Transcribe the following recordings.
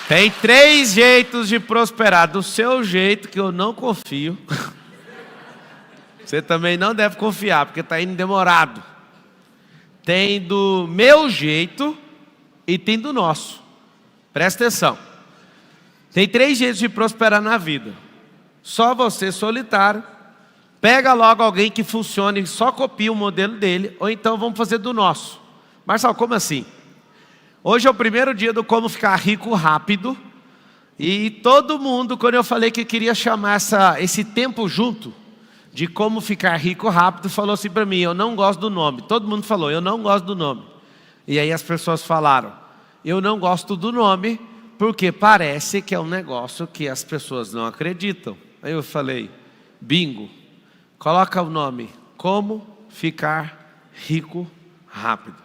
Tem 3 jeitos de prosperar. Do seu jeito, que eu não confio. Você também não deve confiar, porque está indo demorado. Tem do meu jeito e tem do nosso. Presta atenção. Tem 3 jeitos de prosperar na vida. Só você solitário. Pega logo alguém que funcione e só copia o modelo dele. Ou então vamos fazer do nosso. Marcelo, como assim? Hoje é o primeiro dia do Como Ficar Rico Rápido. E todo mundo, quando eu falei que queria chamar esse tempo junto, de como ficar rico rápido, falou assim para mim: eu não gosto do nome. Todo mundo falou: eu não gosto do nome. E aí as pessoas falaram: eu não gosto do nome porque parece que é um negócio que as pessoas não acreditam. Aí eu falei: bingo, coloca o nome Como Ficar Rico Rápido.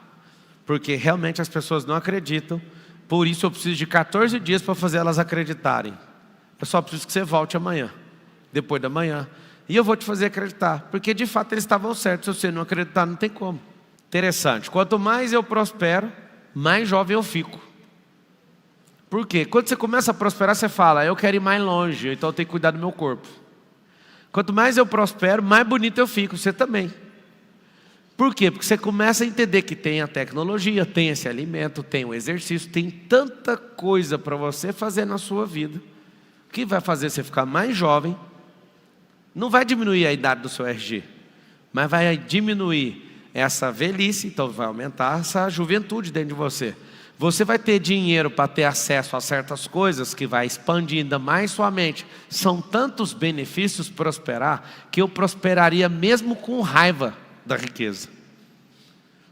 Porque realmente as pessoas não acreditam. Por isso eu preciso de 14 dias para fazer elas acreditarem. Eu só preciso que você volte amanhã, depois da manhã, e eu vou te fazer acreditar. Porque de fato eles estavam certos. Se você não acreditar, não tem como. Interessante. Quanto mais eu prospero, mais jovem eu fico. Por quê? Quando você começa a prosperar, você fala: eu quero ir mais longe, então eu tenho que cuidar do meu corpo. Quanto mais eu prospero, mais bonito eu fico. Você também. Por quê? Porque você começa a entender que tem a tecnologia, tem esse alimento, tem o exercício, tem tanta coisa para você fazer na sua vida, que vai fazer você ficar mais jovem. Não vai diminuir a idade do seu RG, mas vai diminuir essa velhice, então vai aumentar essa juventude dentro de você. Você vai ter dinheiro para ter acesso a certas coisas, que vai expandir ainda mais sua mente. São tantos benefícios prosperar, que eu prosperaria mesmo com raiva da riqueza.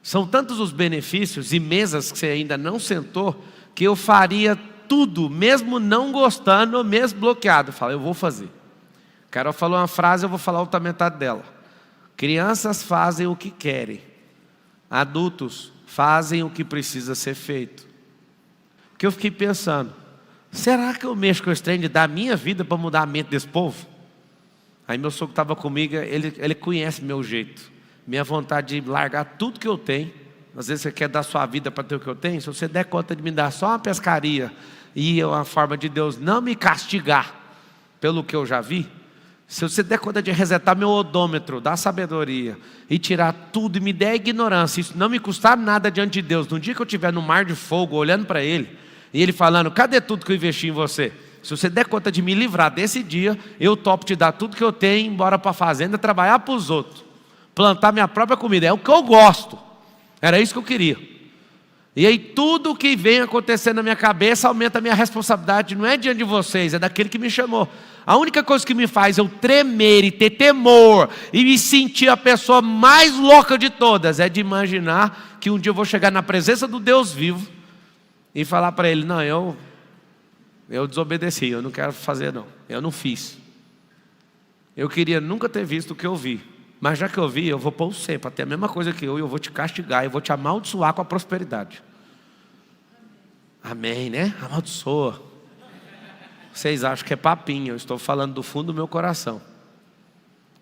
São tantos os benefícios e mesas que você ainda não sentou, que eu faria tudo, mesmo não gostando, mesmo bloqueado. Eu falo: eu vou fazer. Carol falou uma frase, eu vou falar outra metade dela. Crianças fazem o que querem, adultos fazem o que precisa ser feito. Porque eu fiquei pensando: será que eu mexo com esse trem de dar a minha vida para mudar a mente desse povo? Aí meu sogro estava comigo, ele conhece meu jeito, minha vontade de largar tudo que eu tenho. Às vezes você quer dar sua vida para ter o que eu tenho. Se você der conta de me dar só uma pescaria e uma forma de Deus não me castigar pelo que eu já vi, se você der conta de resetar meu odômetro da sabedoria e tirar tudo e me der a ignorância, isso não me custar nada diante de Deus, no dia que eu estiver no mar de fogo olhando para Ele, e Ele falando: cadê tudo que eu investi em você? Se você der conta de me livrar desse dia, eu topo te dar tudo que eu tenho, ir embora para a fazenda, trabalhar para os outros, plantar minha própria comida. É o que eu gosto, era isso que eu queria. E aí tudo que vem acontecendo na minha cabeça aumenta a minha responsabilidade. Não é diante de vocês, é daquele que me chamou. A única coisa que me faz eu tremer e ter temor e me sentir a pessoa mais louca de todas é de imaginar que um dia eu vou chegar na presença do Deus vivo e falar para Ele: não, eu desobedeci, eu não quero fazer não, eu não fiz. Eu queria nunca ter visto o que eu vi, mas já que eu vi, eu vou pôr você para ter a mesma coisa que eu, e eu vou te castigar, eu vou te amaldiçoar com a prosperidade. Amém, né? Amaldiçoa. Vocês acham que é papinho? Eu estou falando do fundo do meu coração.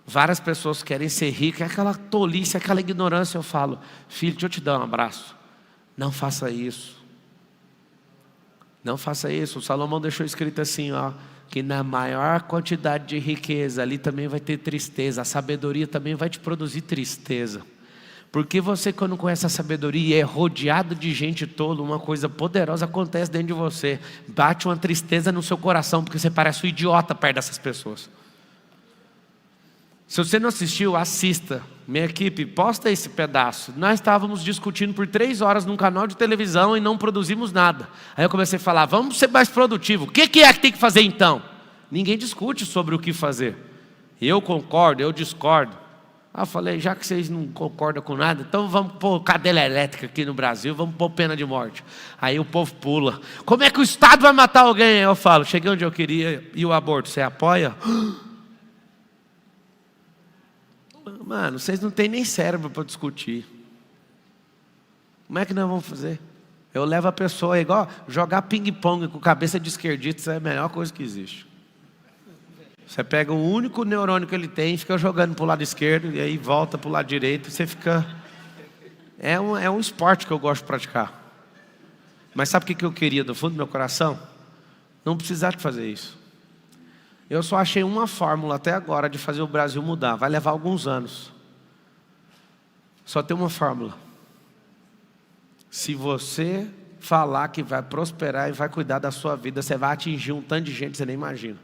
Várias pessoas querem ser ricas, é aquela tolice, aquela ignorância. Eu falo: filho, deixa eu te dar um abraço. Não faça isso. Não faça isso. O Salomão deixou escrito assim, ó: que na maior quantidade de riqueza, ali também vai ter tristeza. A sabedoria também vai te produzir tristeza. Porque você, quando conhece a sabedoria e é rodeado de gente tola, uma coisa poderosa acontece dentro de você. Bate uma tristeza no seu coração, porque você parece um idiota perto dessas pessoas. Se você não assistiu, assista. Minha equipe, posta esse pedaço. Nós estávamos discutindo por 3 horas num canal de televisão e não produzimos nada. Aí eu comecei a falar: vamos ser mais produtivos. O que é que tem que fazer então? Ninguém discute sobre o que fazer. Eu concordo, eu discordo. Eu falei: já que vocês não concordam com nada, então vamos pôr cadeira elétrica aqui no Brasil, vamos pôr pena de morte. Aí o povo pula: como é que o Estado vai matar alguém? Aí eu falo: cheguei onde eu queria. E o aborto, você apoia? Mano, vocês não têm nem cérebro para discutir. Como é que nós vamos fazer? Eu levo a pessoa, é igual jogar ping-pong com cabeça de esquerdista. Isso é a melhor coisa que existe. Você pega o único neurônio que ele tem e fica jogando para o lado esquerdo, e aí volta para o lado direito, e você fica... É um esporte que eu gosto de praticar. Mas sabe o que eu queria do fundo do meu coração? não precisar de fazer isso. Eu só achei uma fórmula até agora de fazer o Brasil mudar. Vai levar alguns anos. Só tem uma fórmula. Se você falar que vai prosperar e vai cuidar da sua vida, você vai atingir um tanto de gente que você nem imagina.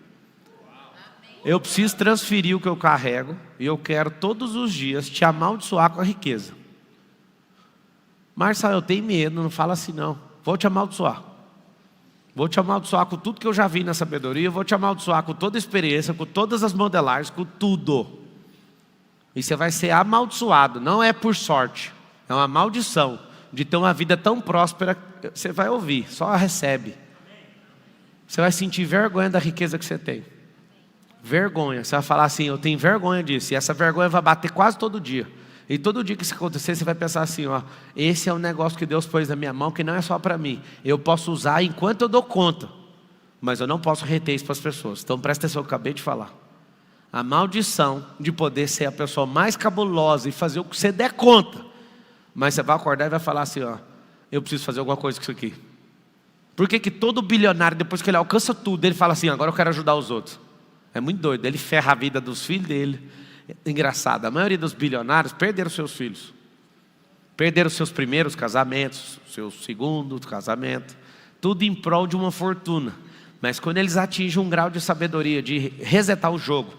Eu preciso transferir o que eu carrego e eu quero todos os dias te amaldiçoar com a riqueza. Marcelo, eu tenho medo, não fala assim não. Vou te amaldiçoar. Vou te amaldiçoar com tudo que eu já vi na sabedoria. Vou te amaldiçoar com toda a experiência, com todas as modelagens, com tudo. E você vai ser amaldiçoado. Não é por sorte. É uma maldição de ter uma vida tão próspera. Você vai ouvir, só recebe. Você vai sentir vergonha da riqueza que você tem. Vergonha. Você vai falar assim, eu tenho vergonha disso. E essa vergonha vai bater quase todo dia. E todo dia que isso acontecer, você vai pensar assim, ó, esse é um negócio que Deus pôs na minha mão, que não é só para mim. Eu posso usar enquanto eu dou conta, mas eu não posso reter isso para as pessoas. Então presta atenção, eu acabei de falar. A maldição de poder ser a pessoa mais cabulosa e fazer o que você der conta. Mas você vai acordar e vai falar assim, ó, eu preciso fazer alguma coisa com isso aqui. Por que todo bilionário, depois que ele alcança tudo, ele fala assim, agora eu quero ajudar os outros? É muito doido, ele ferra a vida dos filhos dele. Engraçado, a maioria dos bilionários perderam seus filhos. Perderam seus primeiros casamentos, seus segundos casamentos. Tudo em prol de uma fortuna. Mas quando eles atingem um grau de sabedoria, de resetar o jogo.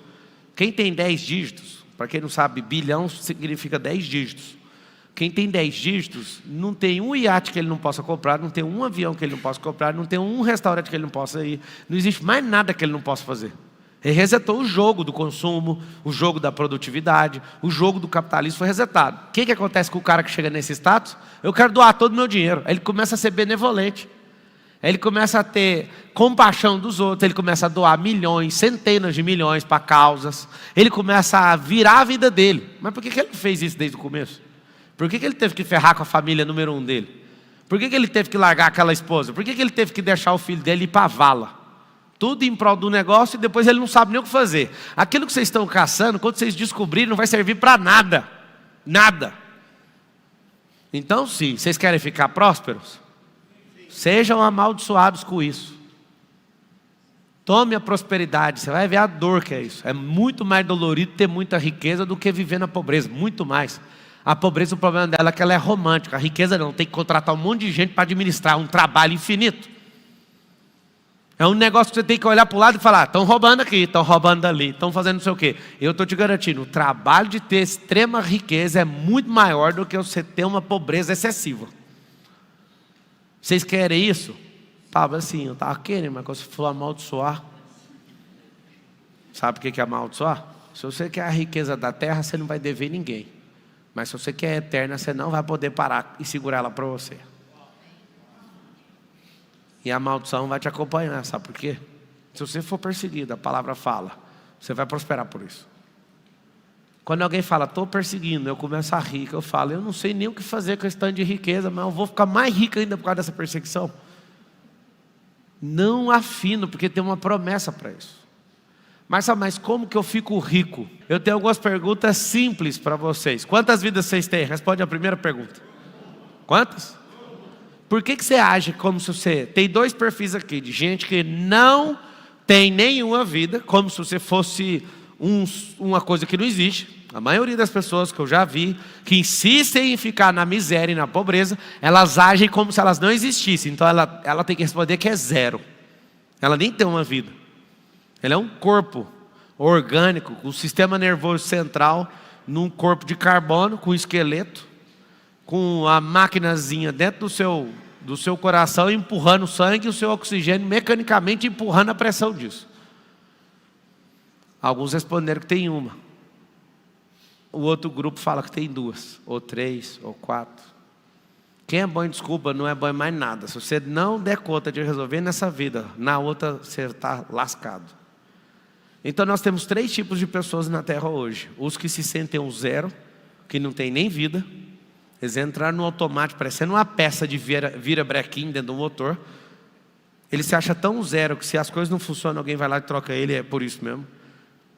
Quem tem 10 dígitos, para quem não sabe, bilhão significa 10 dígitos. Quem tem 10 dígitos, não tem um iate que ele não possa comprar, não tem um avião que ele não possa comprar, não tem um restaurante que ele não possa ir. Não existe mais nada que ele não possa fazer. Ele resetou o jogo do consumo, o jogo da produtividade, o jogo do capitalismo foi resetado. O que acontece com o cara que chega nesse status? Eu quero doar todo o meu dinheiro. Aí ele começa a ser benevolente. Aí ele começa a ter compaixão dos outros. Ele começa a doar milhões, centenas de milhões para causas. Ele começa a virar a vida dele. Mas por que ele não fez isso desde o começo? Por que ele teve que ferrar com a família número 1 dele? Por que ele teve que largar aquela esposa? Por que ele teve que deixar o filho dele ir para a vala? Tudo em prol do negócio e depois ele não sabe nem o que fazer. Aquilo que vocês estão caçando, quando vocês descobrirem, não vai servir para nada. Nada. Então, sim, vocês querem ficar prósperos? Sejam amaldiçoados com isso. Tome a prosperidade, você vai ver a dor que é isso. É muito mais dolorido ter muita riqueza do que viver na pobreza, muito mais. A pobreza, o problema dela é que ela é romântica. A riqueza não, tem que contratar um monte de gente para administrar um trabalho infinito. É um negócio que você tem que olhar para o lado e falar, estão roubando aqui, estão roubando ali, estão fazendo não sei o quê. Eu estou te garantindo, o trabalho de ter extrema riqueza é muito maior do que você ter uma pobreza excessiva. Vocês querem isso? Pablo, assim, eu estava querendo, mas quando você for amaldiçoar, sabe o que é amaldiçoar? Se você quer a riqueza da terra, você não vai dever ninguém. Mas se você quer a eterna, você não vai poder parar e segurar ela para você. E a maldição vai te acompanhar, sabe por quê? Se você for perseguido, a palavra fala, você vai prosperar por isso. Quando alguém fala, estou perseguindo, eu começo a rir, eu falo, eu não sei nem o que fazer com esse tanto de riqueza, mas eu vou ficar mais rico ainda por causa dessa perseguição. Não afino, porque tem uma promessa para isso. Mas como que eu fico rico? Eu tenho algumas perguntas simples para vocês. Quantas vidas vocês têm? Responde a primeira pergunta. Quantas? Por que você age como se você... Tem 2 perfis aqui, de gente que não tem nenhuma vida, como se você fosse uma coisa que não existe. A maioria das pessoas que eu já vi, que insistem em ficar na miséria e na pobreza, elas agem como se elas não existissem. Então ela tem que responder que é zero. Ela nem tem uma vida. Ela é um corpo orgânico, com o sistema nervoso central, num corpo de carbono, com esqueleto, com a maquinazinha dentro do seu coração, empurrando o sangue e o seu oxigênio, mecanicamente empurrando a pressão disso. Alguns responderam que tem uma. O outro grupo fala que tem 2, ou 3, ou 4. Quem é bom em desculpa não é bom em mais nada. Se você não der conta de resolver nessa vida, na outra você está lascado. Então nós temos 3 tipos de pessoas na Terra hoje. Os que se sentem um zero, que não tem nem vida. Eles entraram no automático, parecendo uma peça de vira-brequim dentro do motor. Ele se acha tão zero que se as coisas não funcionam, alguém vai lá e troca ele, é por isso mesmo.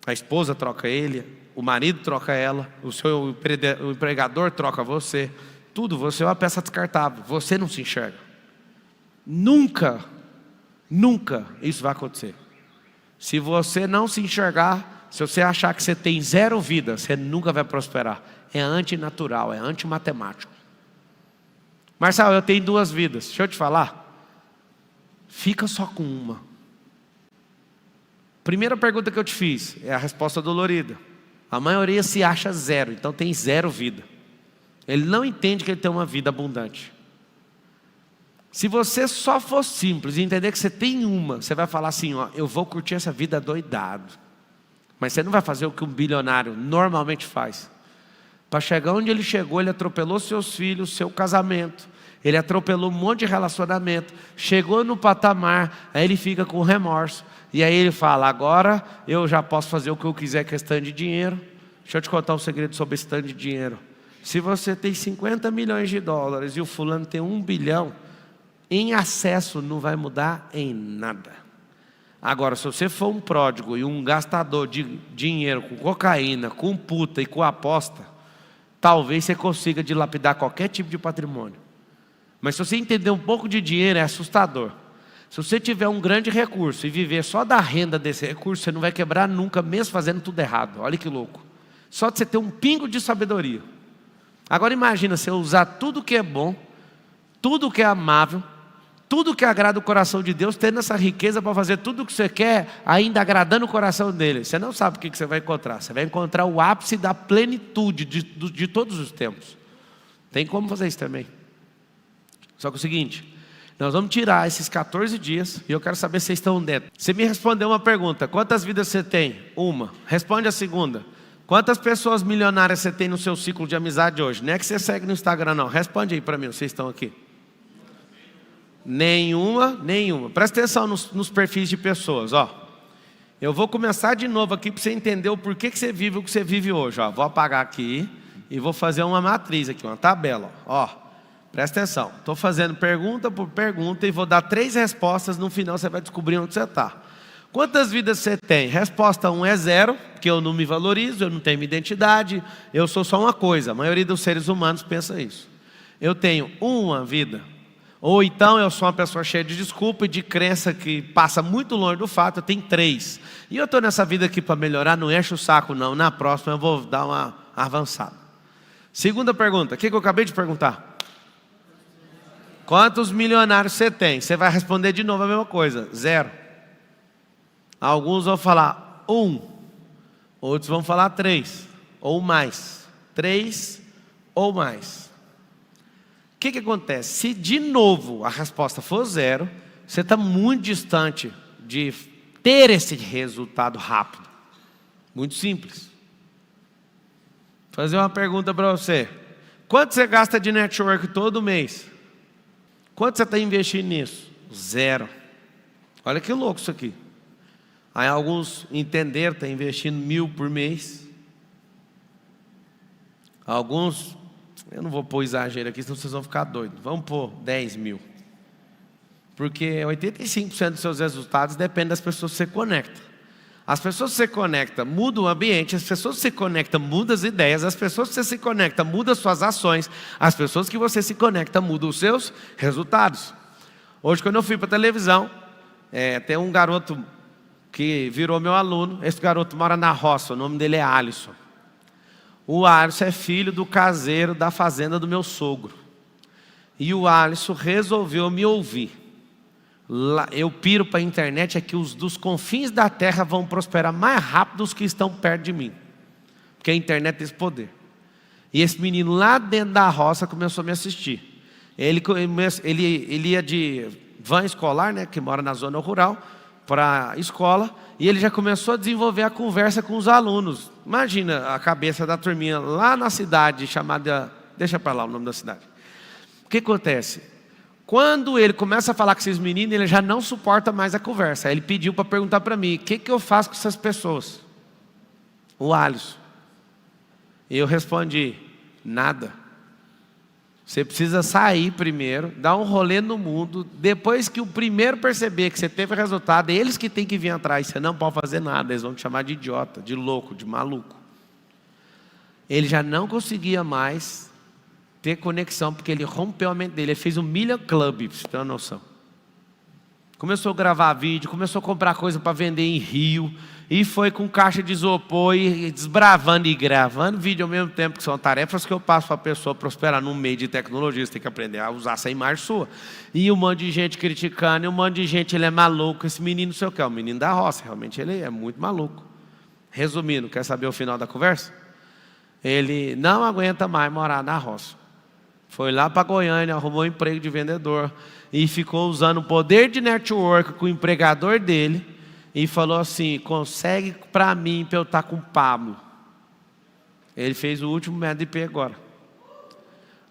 A esposa troca ele, o marido troca ela, o empregador troca você. Tudo, você é uma peça descartável, você não se enxerga. Nunca Nunca isso vai acontecer. Se você não se enxergar, se você achar que você tem 0 vida, você nunca vai prosperar. É antinatural, é antimatemático. Marcelo, eu tenho 2 vidas. Deixa eu te falar. Fica só com uma. Primeira pergunta que eu te fiz é a resposta dolorida. A maioria se acha 0, então tem 0 vida. Ele não entende que ele tem uma vida abundante. Se você só for simples e entender que você tem uma, você vai falar assim, ó, eu vou curtir essa vida doidado. Mas você não vai fazer o que um bilionário normalmente faz. Para chegar onde ele chegou, ele atropelou seus filhos, seu casamento. Ele atropelou um monte de relacionamento. Chegou no patamar, aí ele fica com remorso. E aí ele fala, agora eu já posso fazer o que eu quiser com esse tanto de dinheiro. Deixa eu te contar um segredo sobre esse tanto de dinheiro. Se você tem 50 milhões de dólares e o fulano tem 1 bilhão, em acesso não vai mudar em nada. Agora, se você for um pródigo e um gastador de dinheiro com cocaína, com puta e com aposta, talvez você consiga dilapidar qualquer tipo de patrimônio. Mas se você entender um pouco de dinheiro, é assustador. Se você tiver um grande recurso e viver só da renda desse recurso, você não vai quebrar nunca, mesmo fazendo tudo errado. Olha que louco. Só de você ter um pingo de sabedoria. Agora imagina você usar tudo que é bom, tudo que é amável, tudo que agrada o coração de Deus, tendo essa riqueza para fazer tudo o que você quer, ainda agradando o coração dele. Você não sabe o que você vai encontrar. Você vai encontrar o ápice da plenitude de todos os tempos. Tem como fazer isso também. Só que é o seguinte, nós vamos tirar esses 14 dias e eu quero saber se vocês estão dentro. Você me respondeu uma pergunta, quantas vidas você tem? Uma. Responde a segunda. Quantas pessoas milionárias você tem no seu ciclo de amizade hoje? Não é que você segue no Instagram não. Responde aí para mim, vocês estão aqui. Nenhuma. Presta atenção nos perfis de pessoas, ó. Eu vou começar de novo aqui para você entender o porquê que você vive o que você vive hoje, ó. Vou apagar aqui e vou fazer uma matriz aqui, uma tabela, ó. Presta atenção. Estou fazendo pergunta por pergunta e vou dar 3 respostas, no final você vai descobrir onde você está. Quantas vidas você tem? Resposta 1 é 0, porque eu não me valorizo, eu não tenho minha identidade, eu sou só uma coisa. A maioria dos seres humanos pensa isso. Eu tenho uma vida. Ou então eu sou uma pessoa cheia de desculpa e de crença que passa muito longe do fato, eu tenho 3. E eu estou nessa vida aqui para melhorar, não enche o saco não. Na próxima eu vou dar uma avançada. Segunda pergunta, o que eu acabei de perguntar? Quantos milionários você tem? Você vai responder de novo a mesma coisa, 0. Alguns vão falar 1, outros vão falar 3, ou mais. 3 ou mais. O que acontece? Se de novo a resposta for 0, você está muito distante de ter esse resultado rápido. Muito simples. Vou fazer uma pergunta para você. Quanto você gasta de network todo mês? Quanto você está investindo nisso? 0. Olha que louco isso aqui. Aí alguns entenderam, estão investindo 1.000 por mês. Alguns, eu não vou pôr exagero aqui, senão vocês vão ficar doidos. Vamos pôr 10.000. Porque 85% dos seus resultados dependem das pessoas que você conecta. As pessoas que você conecta mudam o ambiente, as pessoas que você conecta mudam as ideias, as pessoas que você se conecta mudam as suas ações, as pessoas que você se conecta mudam os seus resultados. Hoje, quando eu fui para a televisão, tem um garoto que virou meu aluno. Esse garoto mora na roça, o nome dele é Alisson. O Alisson é filho do caseiro da fazenda do meu sogro. E o Alisson resolveu me ouvir. Eu piro para a internet, é que os dos confins da terra vão prosperar mais rápido dos que estão perto de mim. Porque a internet tem esse poder. E esse menino lá dentro da roça começou a me assistir. Ele ia de van escolar, né, que mora na zona rural, para a escola, e ele já começou a desenvolver a conversa com os alunos. Imagina a cabeça da turminha lá na cidade chamada... Deixa para lá o nome da cidade. O que acontece? Quando ele começa a falar com esses meninos, ele já não suporta mais a conversa. Aí ele pediu para perguntar para mim, o que eu faço com essas pessoas? O Alisson. E eu respondi, nada. Você precisa sair primeiro, dar um rolê no mundo. Depois que o primeiro perceber que você teve resultado, é eles que têm que vir atrás. Você não pode fazer nada, eles vão te chamar de idiota, de louco, de maluco. Ele já não conseguia mais ter conexão, porque ele rompeu a mente dele. Ele fez um Million Club, pra você ter uma noção. Começou a gravar vídeo, começou a comprar coisa para vender em Rio. E foi com caixa de isopor e desbravando e gravando vídeo ao mesmo tempo, que são tarefas que eu passo para a pessoa prosperar no meio de tecnologia. Você tem que aprender a usar essa imagem sua. E um monte de gente criticando, e um monte de gente, ele é maluco, esse menino não sei o que, é o menino da roça, realmente ele é muito maluco. Resumindo, quer saber o final da conversa? Ele não aguenta mais morar na roça. Foi lá para Goiânia, arrumou um emprego de vendedor e ficou usando o poder de network com o empregador dele e falou assim: consegue para mim para eu estar com o Pablo. Ele fez o último MEDP agora.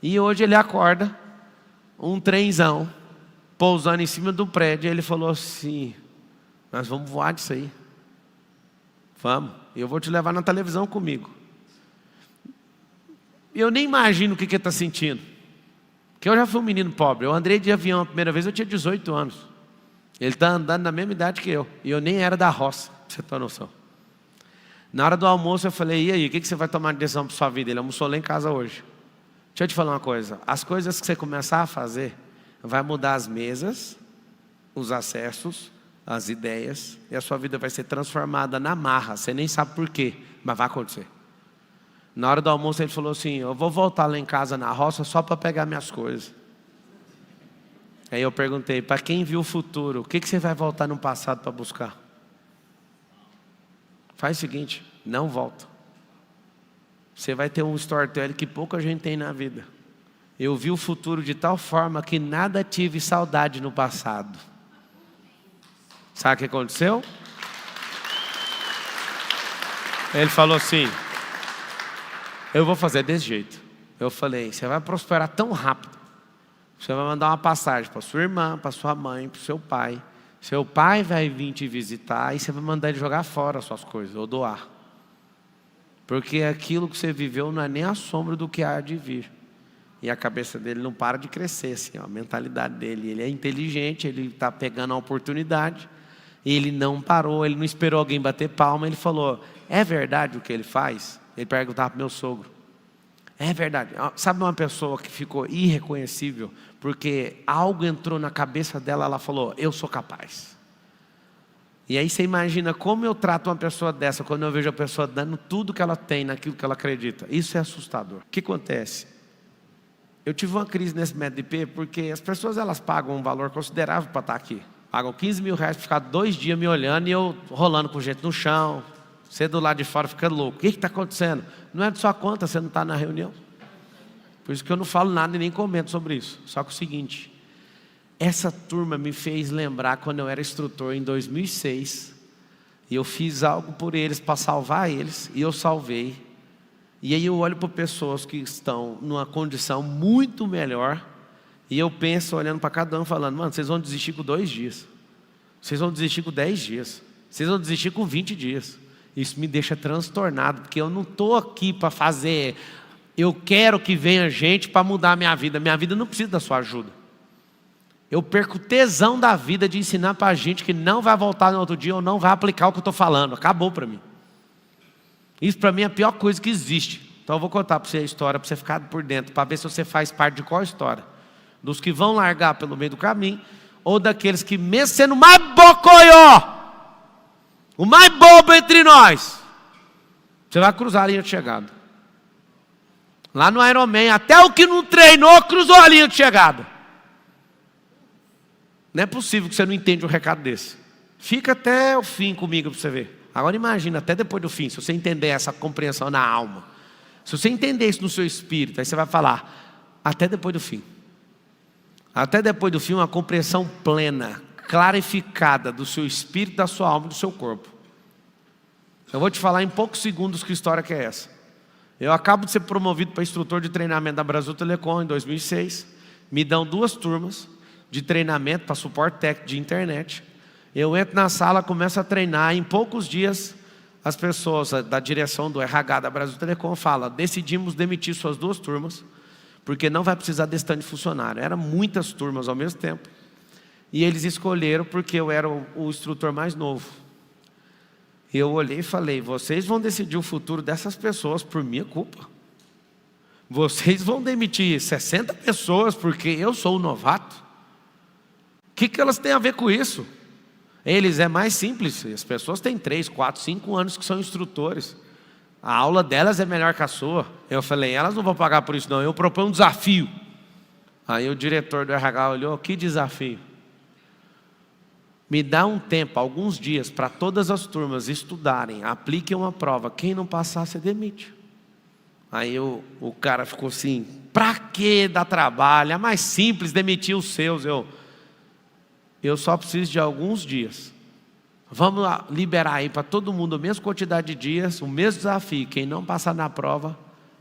E hoje ele acorda, um trenzão, pousando em cima do prédio, e ele falou assim: nós vamos voar disso aí. Vamos, eu vou te levar na televisão comigo. Eu nem imagino o que ele está sentindo. Porque eu já fui um menino pobre. Eu andei de avião a primeira vez, eu tinha 18 anos. Ele está andando na mesma idade que eu. E eu nem era da roça, pra você ter noção. Na hora do almoço eu falei: e aí, o que você vai tomar de decisão para sua vida? Ele almoçou lá em casa hoje. Deixa eu te falar uma coisa. As coisas que você começar a fazer, vai mudar as mesas, os acessos, as ideias. E a sua vida vai ser transformada na marra. Você nem sabe por quê, mas vai acontecer. Na hora do almoço ele falou assim: eu vou voltar lá em casa na roça só para pegar minhas coisas. Aí eu perguntei: para quem viu o futuro, o que você vai voltar no passado para buscar? Faz o seguinte: não volta. Você vai ter um storytelling que pouca gente tem na vida. Eu vi o futuro de tal forma que nada tive saudade no passado. Sabe o que aconteceu? Ele falou assim: eu vou fazer desse jeito. Eu falei: você vai prosperar tão rápido. Você vai mandar uma passagem para sua irmã, para sua mãe, para o seu pai. Seu pai vai vir te visitar e você vai mandar ele jogar fora as suas coisas, ou doar. Porque aquilo que você viveu não é nem a sombra do que há de vir. E a cabeça dele não para de crescer, assim, ó, a mentalidade dele. Ele é inteligente, ele está pegando a oportunidade. Ele não parou, ele não esperou alguém bater palma. Ele falou: é verdade o que ele faz? Ele perguntava para o meu sogro. É verdade. Sabe uma pessoa que ficou irreconhecível porque algo entrou na cabeça dela, ela falou: eu sou capaz. E aí você imagina como eu trato uma pessoa dessa quando eu vejo a pessoa dando tudo que ela tem naquilo que ela acredita. Isso é assustador. O que acontece? Eu tive uma crise nesse MEDP porque as pessoas, elas pagam um valor considerável para estar aqui. Pagam 15 mil reais para ficar 2 dias me olhando e eu rolando com gente no chão. Você do lado de fora fica louco. O que está acontecendo? Não é de sua conta, você não está na reunião. Por isso que eu não falo nada e nem comento sobre isso. Só que o seguinte: essa turma me fez lembrar quando eu era instrutor em 2006. E eu fiz algo por eles para salvar eles. E eu salvei. E aí eu olho para pessoas que estão numa condição muito melhor. E eu penso, olhando para cada um, falando: mano, vocês vão desistir com 2 dias. Vocês vão desistir com 10 dias. Vocês vão desistir com 20 dias. Isso me deixa transtornado, porque eu não estou aqui para fazer. Eu quero que venha gente para mudar a minha vida. Minha vida não precisa da sua ajuda. Eu perco tesão da vida de ensinar para a gente que não vai voltar no outro dia ou não vai aplicar o que eu estou falando. Acabou para mim. Isso para mim é a pior coisa que existe. Então eu vou contar para você a história, para você ficar por dentro, para ver se você faz parte de qual história. Dos que vão largar pelo meio do caminho, ou daqueles que, mesmo sendo mais bocoió, o mais bobo entre nós, você vai cruzar a linha de chegada. Lá no Ironman, até o que não treinou cruzou a linha de chegada. Não é possível que você não entenda um recado desse. Fica até o fim comigo para você ver. Agora imagina, até depois do fim, se você entender essa compreensão na alma. Se você entender isso no seu espírito, aí você vai falar: até depois do fim. Até depois do fim, uma compreensão plena, clarificada do seu espírito, da sua alma e do seu corpo. Eu vou te falar em poucos segundos que história que é essa. Eu acabo de ser promovido para instrutor de treinamento da Brasil Telecom em 2006. Me dão 2 turmas de treinamento para suporte técnico de internet. Eu entro na sala, começo a treinar. Em poucos dias, as pessoas da direção do RH da Brasil Telecom falam: decidimos demitir suas 2 turmas, porque não vai precisar desse tanto de funcionário. Eram muitas turmas ao mesmo tempo. E eles escolheram porque eu era o instrutor mais novo. Eu olhei e falei: vocês vão decidir o futuro dessas pessoas por minha culpa. Vocês vão demitir 60 pessoas porque eu sou o novato. que elas têm a ver com isso? Eles é mais simples. As pessoas têm 3, 4, 5 anos que são instrutores. A aula delas é melhor que a sua. Eu falei, elas não vão pagar por isso não. Eu proponho um desafio. Aí o diretor do RH olhou, que desafio? Me dá um tempo, alguns dias, para todas as turmas estudarem, apliquem uma prova. Quem não passar, você demite. Aí o cara ficou assim, para que dar trabalho? É mais simples demitir os seus. Eu só preciso de alguns dias. Vamos lá, liberar aí para todo mundo a mesma quantidade de dias, o mesmo desafio. Quem não passar na prova,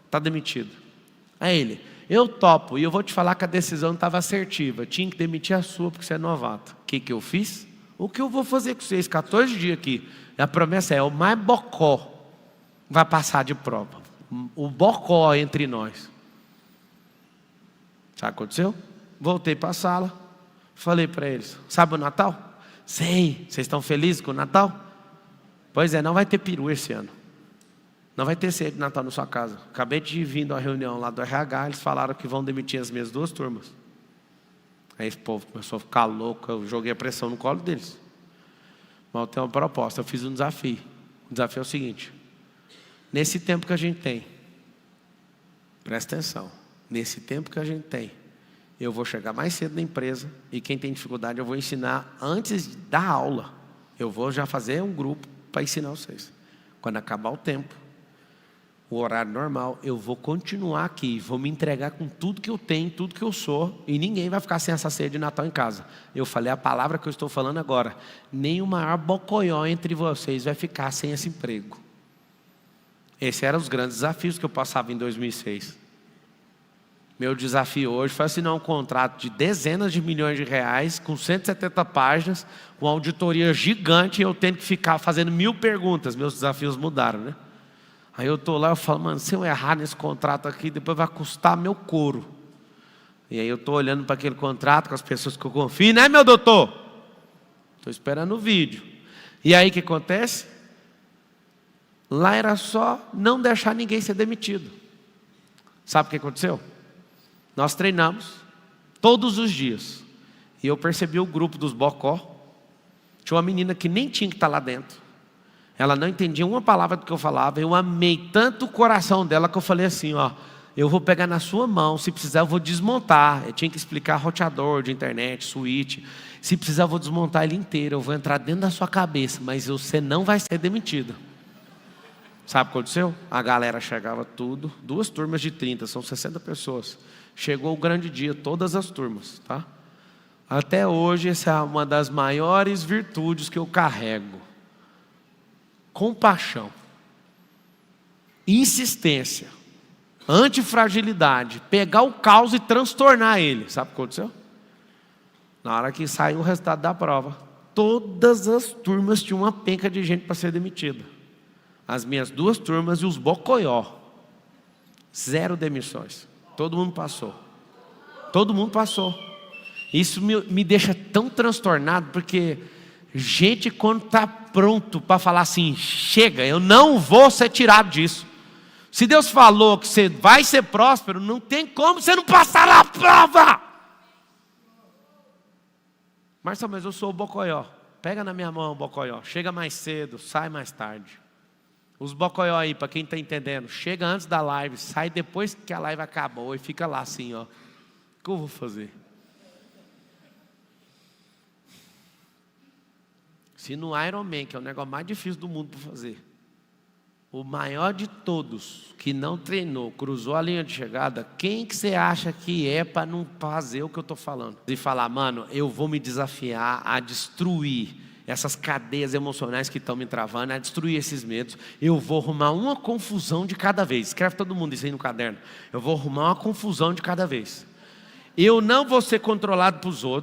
está demitido. Aí ele, eu topo, e eu vou te falar que a decisão não estava assertiva. Tinha que demitir a sua porque você é novato. O que eu fiz? O que eu vou fazer com vocês? 14 dias aqui. E a promessa é, o mais bocó vai passar de prova. O bocó entre nós. Sabe o que aconteceu? Voltei para a sala. Falei para eles, sabe o Natal? Sei, vocês estão felizes com o Natal? Pois é, não vai ter peru esse ano. Não vai ter ceia de Natal na sua casa. Acabei de vir da reunião lá do RH, eles falaram que vão demitir as minhas 2 turmas. Aí esse povo começou a ficar louco, eu joguei a pressão no colo deles. Mas eu tenho uma proposta, eu fiz um desafio. O desafio é o seguinte, nesse tempo que a gente tem, presta atenção, nesse tempo que a gente tem, eu vou chegar mais cedo na empresa e quem tem dificuldade eu vou ensinar antes da aula. Eu vou já fazer um grupo para ensinar vocês. Quando acabar o tempo, o horário normal, eu vou continuar aqui, vou me entregar com tudo que eu tenho, tudo que eu sou, e ninguém vai ficar sem essa ceia de Natal em casa. Eu falei a palavra que eu estou falando agora. Nem o maior bocoió entre vocês vai ficar sem esse emprego. Esses eram os grandes desafios que eu passava em 2006. Meu desafio hoje foi assinar um contrato de dezenas de milhões de reais, com 170 páginas, com auditoria gigante, e eu tendo que ficar fazendo 1000 perguntas. Meus desafios mudaram, né? Aí eu estou lá, eu falo, mano, se eu errar nesse contrato aqui, depois vai custar meu couro. E aí eu estou olhando para aquele contrato com as pessoas que eu confio, né, meu doutor? Estou esperando o vídeo. E aí o que acontece? Lá era só não deixar ninguém ser demitido. Sabe o que aconteceu? Nós treinamos todos os dias. E eu percebi o grupo dos bocó. Tinha uma menina que nem tinha que estar lá dentro. Ela não entendia uma palavra do que eu falava. Eu amei tanto o coração dela que eu falei assim, ó, eu vou pegar na sua mão, se precisar eu vou desmontar. Eu tinha que explicar roteador de internet, switch. Se precisar eu vou desmontar ele inteiro, eu vou entrar dentro da sua cabeça, mas você não vai ser demitida. Sabe o que aconteceu? A galera chegava tudo, 2 turmas de 30, são 60 pessoas. Chegou o grande dia, todas as turmas, tá? Até hoje, essa é uma das maiores virtudes que eu carrego. Compaixão, insistência, antifragilidade, pegar o caos e transtornar ele. Sabe o que aconteceu? Na hora que saiu o resultado da prova, todas as turmas tinham uma penca de gente para ser demitida. As minhas 2 turmas e os bocoió. 0 demissões. Todo mundo passou. Todo mundo passou. Isso me deixa tão transtornado, porque gente quando está pronto para falar assim, chega, eu não vou ser tirado disso. Se Deus falou que você vai ser próspero, não tem como você não passar na prova. Marcelo, mas eu sou o bocoió. Pega na minha mão o bocoió. Chega mais cedo, sai mais tarde. Os bocoió aí, para quem está entendendo, chega antes da live, sai depois que a live acabou e fica lá assim, ó. O que eu vou fazer? Se no Ironman, que é o negócio mais difícil do mundo para fazer, o maior de todos que não treinou, cruzou a linha de chegada, quem que você acha que é para não fazer o que eu estou falando? E falar, mano, eu vou me desafiar a destruir essas cadeias emocionais que estão me travando, a destruir esses medos. Eu vou arrumar uma confusão de cada vez. Escreve todo mundo isso aí no caderno. Eu vou arrumar uma confusão de cada vez. Eu não vou ser controlado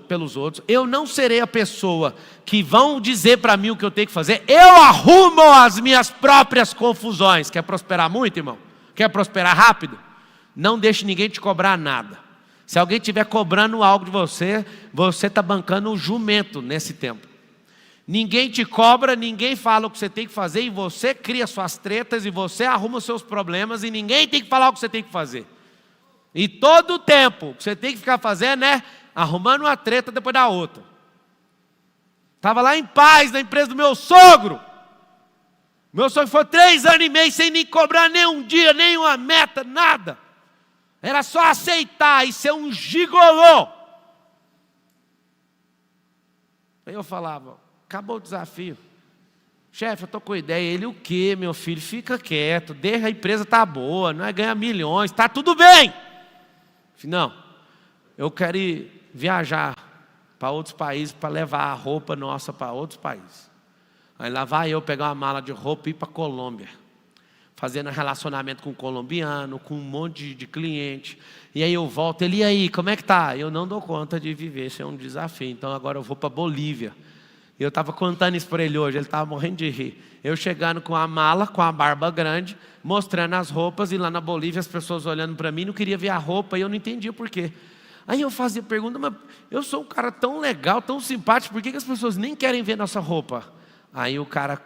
pelos outros. Eu não serei a pessoa que vão dizer para mim o que eu tenho que fazer. Eu arrumo as minhas próprias confusões. Quer prosperar muito, irmão? Quer prosperar rápido? Não deixe ninguém te cobrar nada. Se alguém estiver cobrando algo de você, você está bancando um jumento nesse tempo. Ninguém te cobra, ninguém fala o que você tem que fazer, e você cria suas tretas, e você arruma os seus problemas, e ninguém tem que falar o que você tem que fazer. E todo o tempo que você tem que ficar fazendo, né? Arrumando uma treta depois da outra. Estava lá em paz, na empresa do meu sogro. Meu sogro foi 3 anos e meio sem nem cobrar nem um dia, nem uma meta, nada. Era só aceitar e ser um gigolô. Aí eu falava, acabou o desafio. Chefe, eu estou com ideia. Ele, o quê, meu filho? Fica quieto, deixa, a empresa está boa, não é ganhar milhões, está tudo bem. Eu falei, não, eu quero ir viajar para outros países para levar a roupa nossa para outros países. Aí lá vai eu pegar uma mala de roupa e ir para a Colômbia, fazendo relacionamento com um colombiano, com um monte de cliente. E aí eu volto, ele, e aí, como é que tá? Eu não dou conta de viver, isso é um desafio. Então agora eu vou para a Bolívia. Eu estava contando isso para ele hoje, ele estava morrendo de rir. Eu chegando com a mala, com a barba grande, mostrando as roupas, e lá na Bolívia as pessoas olhando para mim, não queriam ver a roupa, e eu não entendia por quê. Aí eu fazia pergunta, mas eu sou um cara tão legal, tão simpático, por que as pessoas nem querem ver nossa roupa? Aí o cara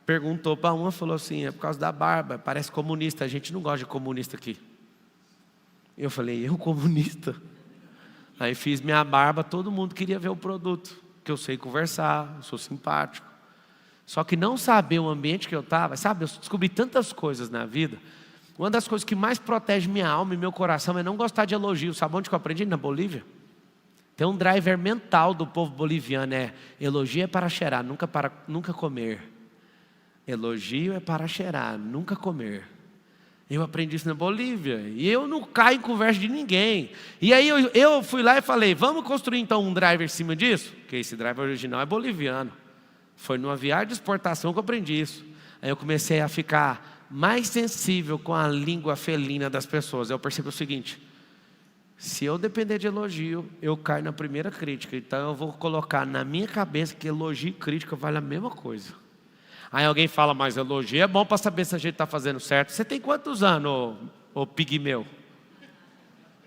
perguntou para uma, falou assim, é por causa da barba, parece comunista, a gente não gosta de comunista aqui. Eu falei, eu comunista? Aí fiz minha barba, todo mundo queria ver o produto, que eu sei conversar, eu sou simpático. Só que não saber o ambiente que eu estava, sabe, eu descobri tantas coisas na vida. Uma das coisas que mais protege minha alma e meu coração é não gostar de elogio. Sabe onde que eu aprendi? Na Bolívia. Tem um driver mental do povo boliviano, elogio é para cheirar, nunca comer. Elogio é para cheirar, nunca comer. Eu aprendi isso na Bolívia, e eu não caio em conversa de ninguém. E aí eu fui lá e falei, vamos construir então um driver em cima disso? Porque esse driver original é boliviano. Foi numa viagem de exportação que eu aprendi isso. Aí eu comecei a ficar mais sensível com a língua felina das pessoas. Eu percebi o seguinte, se eu depender de elogio, eu caio na primeira crítica. Então eu vou colocar na minha cabeça que elogio e crítica vale a mesma coisa. Aí alguém fala, mas elogio é bom para saber se a gente está fazendo certo. Você tem quantos anos, ô pigmeu?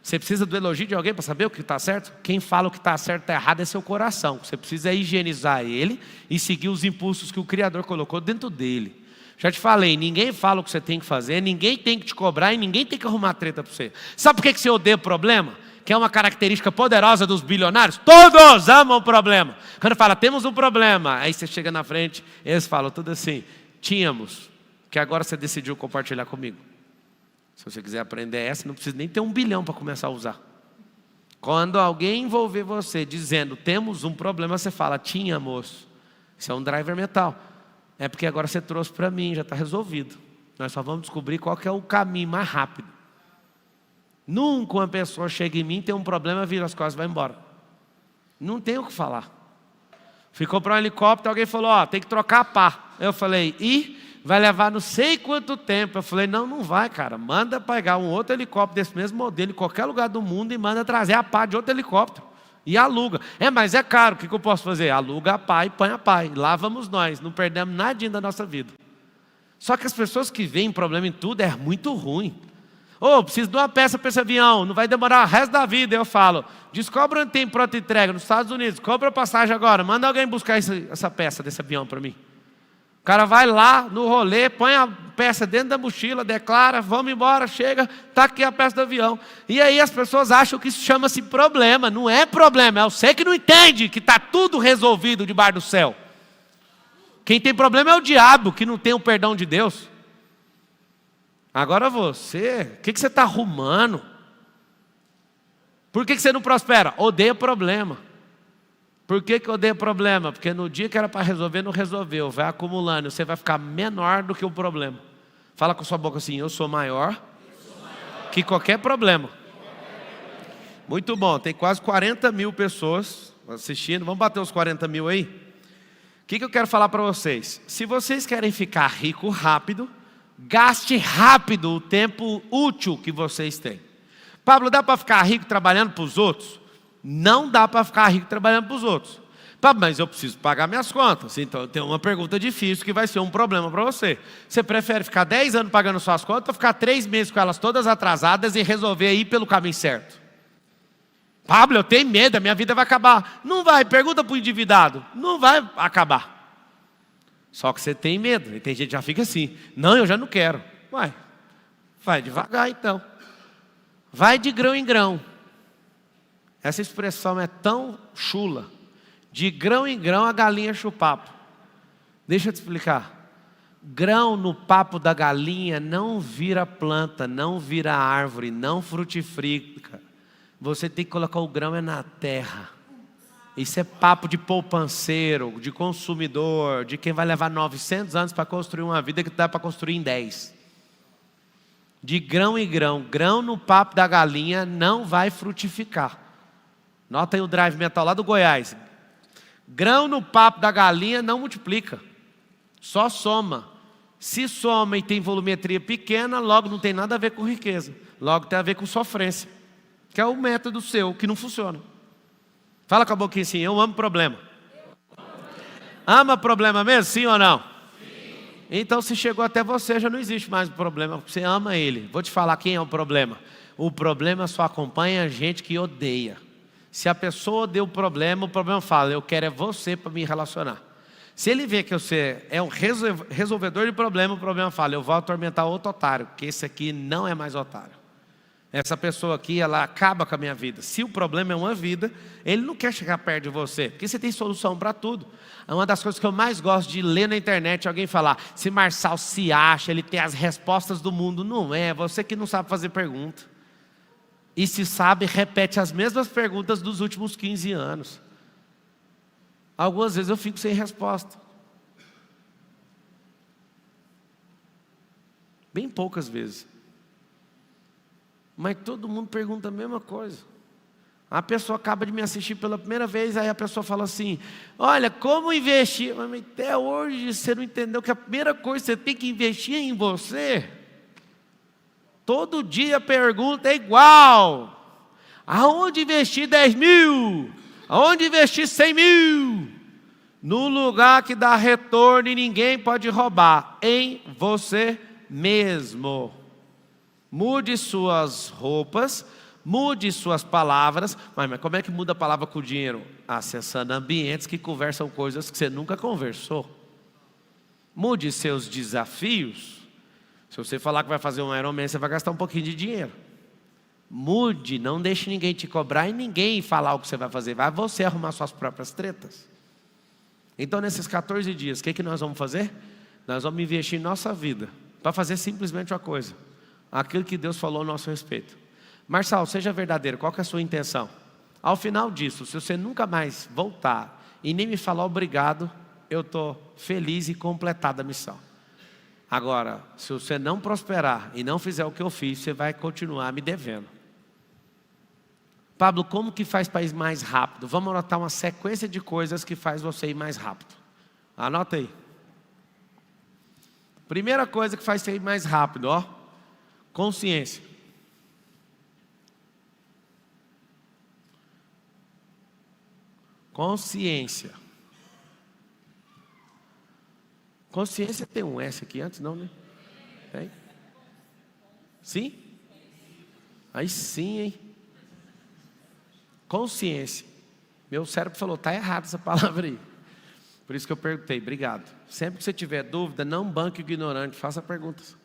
Você precisa do elogio de alguém para saber o que está certo? Quem fala o que está certo e está errado é seu coração. Você precisa higienizar ele e seguir os impulsos que o Criador colocou dentro dele. Já te falei, ninguém fala o que você tem que fazer, ninguém tem que te cobrar e ninguém tem que arrumar treta para você. Sabe por que você odeia o problema? Que é uma característica poderosa dos bilionários. Todos amam o problema. Quando fala, temos um problema, aí você chega na frente, eles falam tudo assim, tínhamos, que agora você decidiu compartilhar comigo. Se você quiser aprender essa, não precisa nem ter 1 bilhão para começar a usar. Quando alguém envolver você dizendo, temos um problema, você fala, tínhamos. Isso é um driver mental. É porque agora você trouxe para mim, já está resolvido. Nós só vamos descobrir qual que é o caminho mais rápido. Nunca uma pessoa chega em mim, tem um problema, vira as costas e vai embora. Não tem o que falar. Fui comprar um helicóptero, alguém falou, tem que trocar a pá. Eu falei, vai levar não sei quanto tempo. Eu falei, não vai, cara. Manda pegar um outro helicóptero desse mesmo modelo, em qualquer lugar do mundo, e manda trazer a pá de outro helicóptero. E aluga. Mas é caro, o que eu posso fazer? Aluga a pá e põe a pá. E lá vamos nós, não perdemos nadinha da nossa vida. Só que as pessoas que veem problema em tudo é muito ruim. Preciso de uma peça para esse avião, não vai demorar o resto da vida. Eu falo, descobre onde tem pronta entrega, nos Estados Unidos, compra a passagem agora, manda alguém buscar essa peça desse avião para mim. O cara vai lá no rolê, põe a peça dentro da mochila, declara, vamos embora, chega, está aqui a peça do avião. E aí as pessoas acham que isso chama-se problema. Não é problema, é você que não entende que está tudo resolvido debaixo do céu. Quem tem problema é o diabo, que não tem o perdão de Deus. Agora você, o que você está arrumando? Por que você não prospera? Odeia problema. Por que odeia problema? Porque no dia que era para resolver, não resolveu. Vai acumulando, você vai ficar menor do que o problema. Fala com sua boca assim, eu sou maior que qualquer problema. Muito bom, tem quase 40 mil pessoas assistindo. Vamos bater os 40 mil aí? O que eu quero falar para vocês? Se vocês querem ficar rico rápido, gaste rápido o tempo útil que vocês têm. Pablo, dá para ficar rico trabalhando para os outros? Não dá para ficar rico trabalhando para os outros. Pablo, mas eu preciso pagar minhas contas. Então eu tenho uma pergunta difícil que vai ser um problema para você. Você prefere ficar 10 anos pagando suas contas ou ficar 3 meses com elas todas atrasadas e resolver ir pelo caminho certo? Pablo, eu tenho medo, a minha vida vai acabar. Não vai, pergunta para o endividado. Não vai acabar. Só que você tem medo, e tem gente que já fica assim, não, eu já não quero. Vai devagar então. Vai de grão em grão. Essa expressão é tão chula, De grão em grão a galinha enche o papo. Deixa eu te explicar. Grão no papo da galinha não vira planta, não vira árvore, não frutifica. Você tem que colocar o grão na terra. Isso é papo de poupanceiro, de consumidor, de quem vai levar 900 anos para construir uma vida que dá para construir em 10. De grão em grão, grão no papo da galinha não vai frutificar. Nota aí o drive metal lá do Goiás. Grão no papo da galinha não multiplica, só soma. Se soma e tem volumetria pequena, logo não tem nada a ver com riqueza. Logo tem a ver com sofrência, que é o método seu, que não funciona. Fala com a boquinha assim, eu amo problema. Ama problema mesmo, sim ou não? Sim. Então se chegou até você, já não existe mais o problema, porque você ama ele. Vou te falar quem é o problema. O problema só acompanha gente que odeia. Se a pessoa odeia o problema fala, eu quero é você para me relacionar. Se ele vê que você é um resolvedor de problema, o problema fala, eu vou atormentar outro otário, porque esse aqui não é mais otário. Essa pessoa aqui, ela acaba com a minha vida. Se o problema é uma vida, ele não quer chegar perto de você, porque você tem solução para tudo. É uma das coisas que eu mais gosto de ler na internet, alguém falar, se Marçal se acha, ele tem as respostas do mundo. Não é, você que não sabe fazer pergunta. E se sabe, repete as mesmas perguntas dos últimos 15 anos. Algumas vezes eu fico sem resposta. Bem poucas vezes. Mas todo mundo pergunta a mesma coisa. A pessoa acaba de me assistir pela primeira vez, aí a pessoa fala assim, olha, como investir? Mas até hoje você não entendeu que a primeira coisa que você tem que investir é em você. Todo dia a pergunta é igual. Aonde investir 10 mil? Aonde investir 100 mil? No lugar que dá retorno e ninguém pode roubar. Em você mesmo. Mude suas roupas, mude suas palavras. Mas como é que muda a palavra com o dinheiro? Acessando ambientes que conversam coisas que você nunca conversou. Mude seus desafios. Se você falar que vai fazer um Ironman, você vai gastar um pouquinho de dinheiro. Mude, não deixe ninguém te cobrar e ninguém falar o que você vai fazer. Vai você arrumar suas próprias tretas. Então nesses 14 dias, o que nós vamos fazer? Nós vamos investir em nossa vida para fazer simplesmente uma coisa. Aquilo que Deus falou a nosso respeito. Marçal, seja verdadeiro, qual que é a sua intenção? Ao final disso, se você nunca mais voltar e nem me falar obrigado, eu estou feliz e completada a missão. Agora, se você não prosperar e não fizer o que eu fiz, você vai continuar me devendo. Pablo, como que faz para ir mais rápido? Vamos anotar uma sequência de coisas que faz você ir mais rápido. Anota aí. Primeira coisa que faz você ir mais rápido, ó. Consciência. Consciência. Consciência tem um S aqui antes, não, né? Tem? Sim? Aí sim, hein? Consciência. Meu cérebro falou, está errado essa palavra aí. Por isso que eu perguntei, obrigado. Sempre que você tiver dúvida, não banque o ignorante, faça perguntas.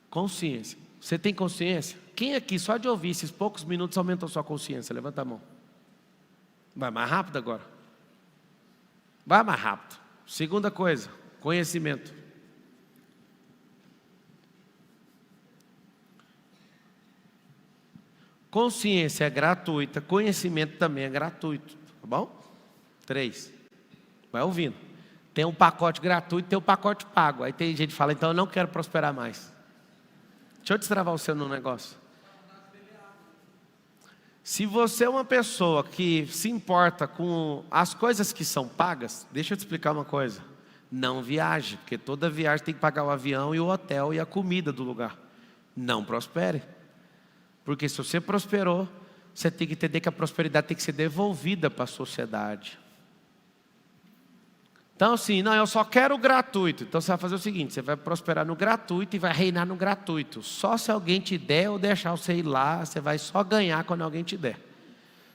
Consciência. Você tem consciência? Quem aqui, só de ouvir esses poucos minutos, aumentou sua consciência? Levanta a mão. Vai mais rápido agora. Vai mais rápido. Segunda coisa, conhecimento. Consciência é gratuita, conhecimento também é gratuito, tá bom? 3. Vai ouvindo. Tem um pacote gratuito, tem um pacote pago. Aí tem gente que fala, então eu não quero prosperar mais. Deixa eu destravar o seu no negócio. Se você é uma pessoa que se importa com as coisas que são pagas, deixa eu te explicar uma coisa. Não viaje, porque toda viagem tem que pagar o avião e o hotel e a comida do lugar. Não prospere. Porque se você prosperou, você tem que entender que a prosperidade tem que ser devolvida para a sociedade. Então assim, não, eu só quero o gratuito. Então você vai fazer o seguinte, você vai prosperar no gratuito e vai reinar no gratuito. Só se alguém te der ou deixar você ir lá, você vai só ganhar quando alguém te der.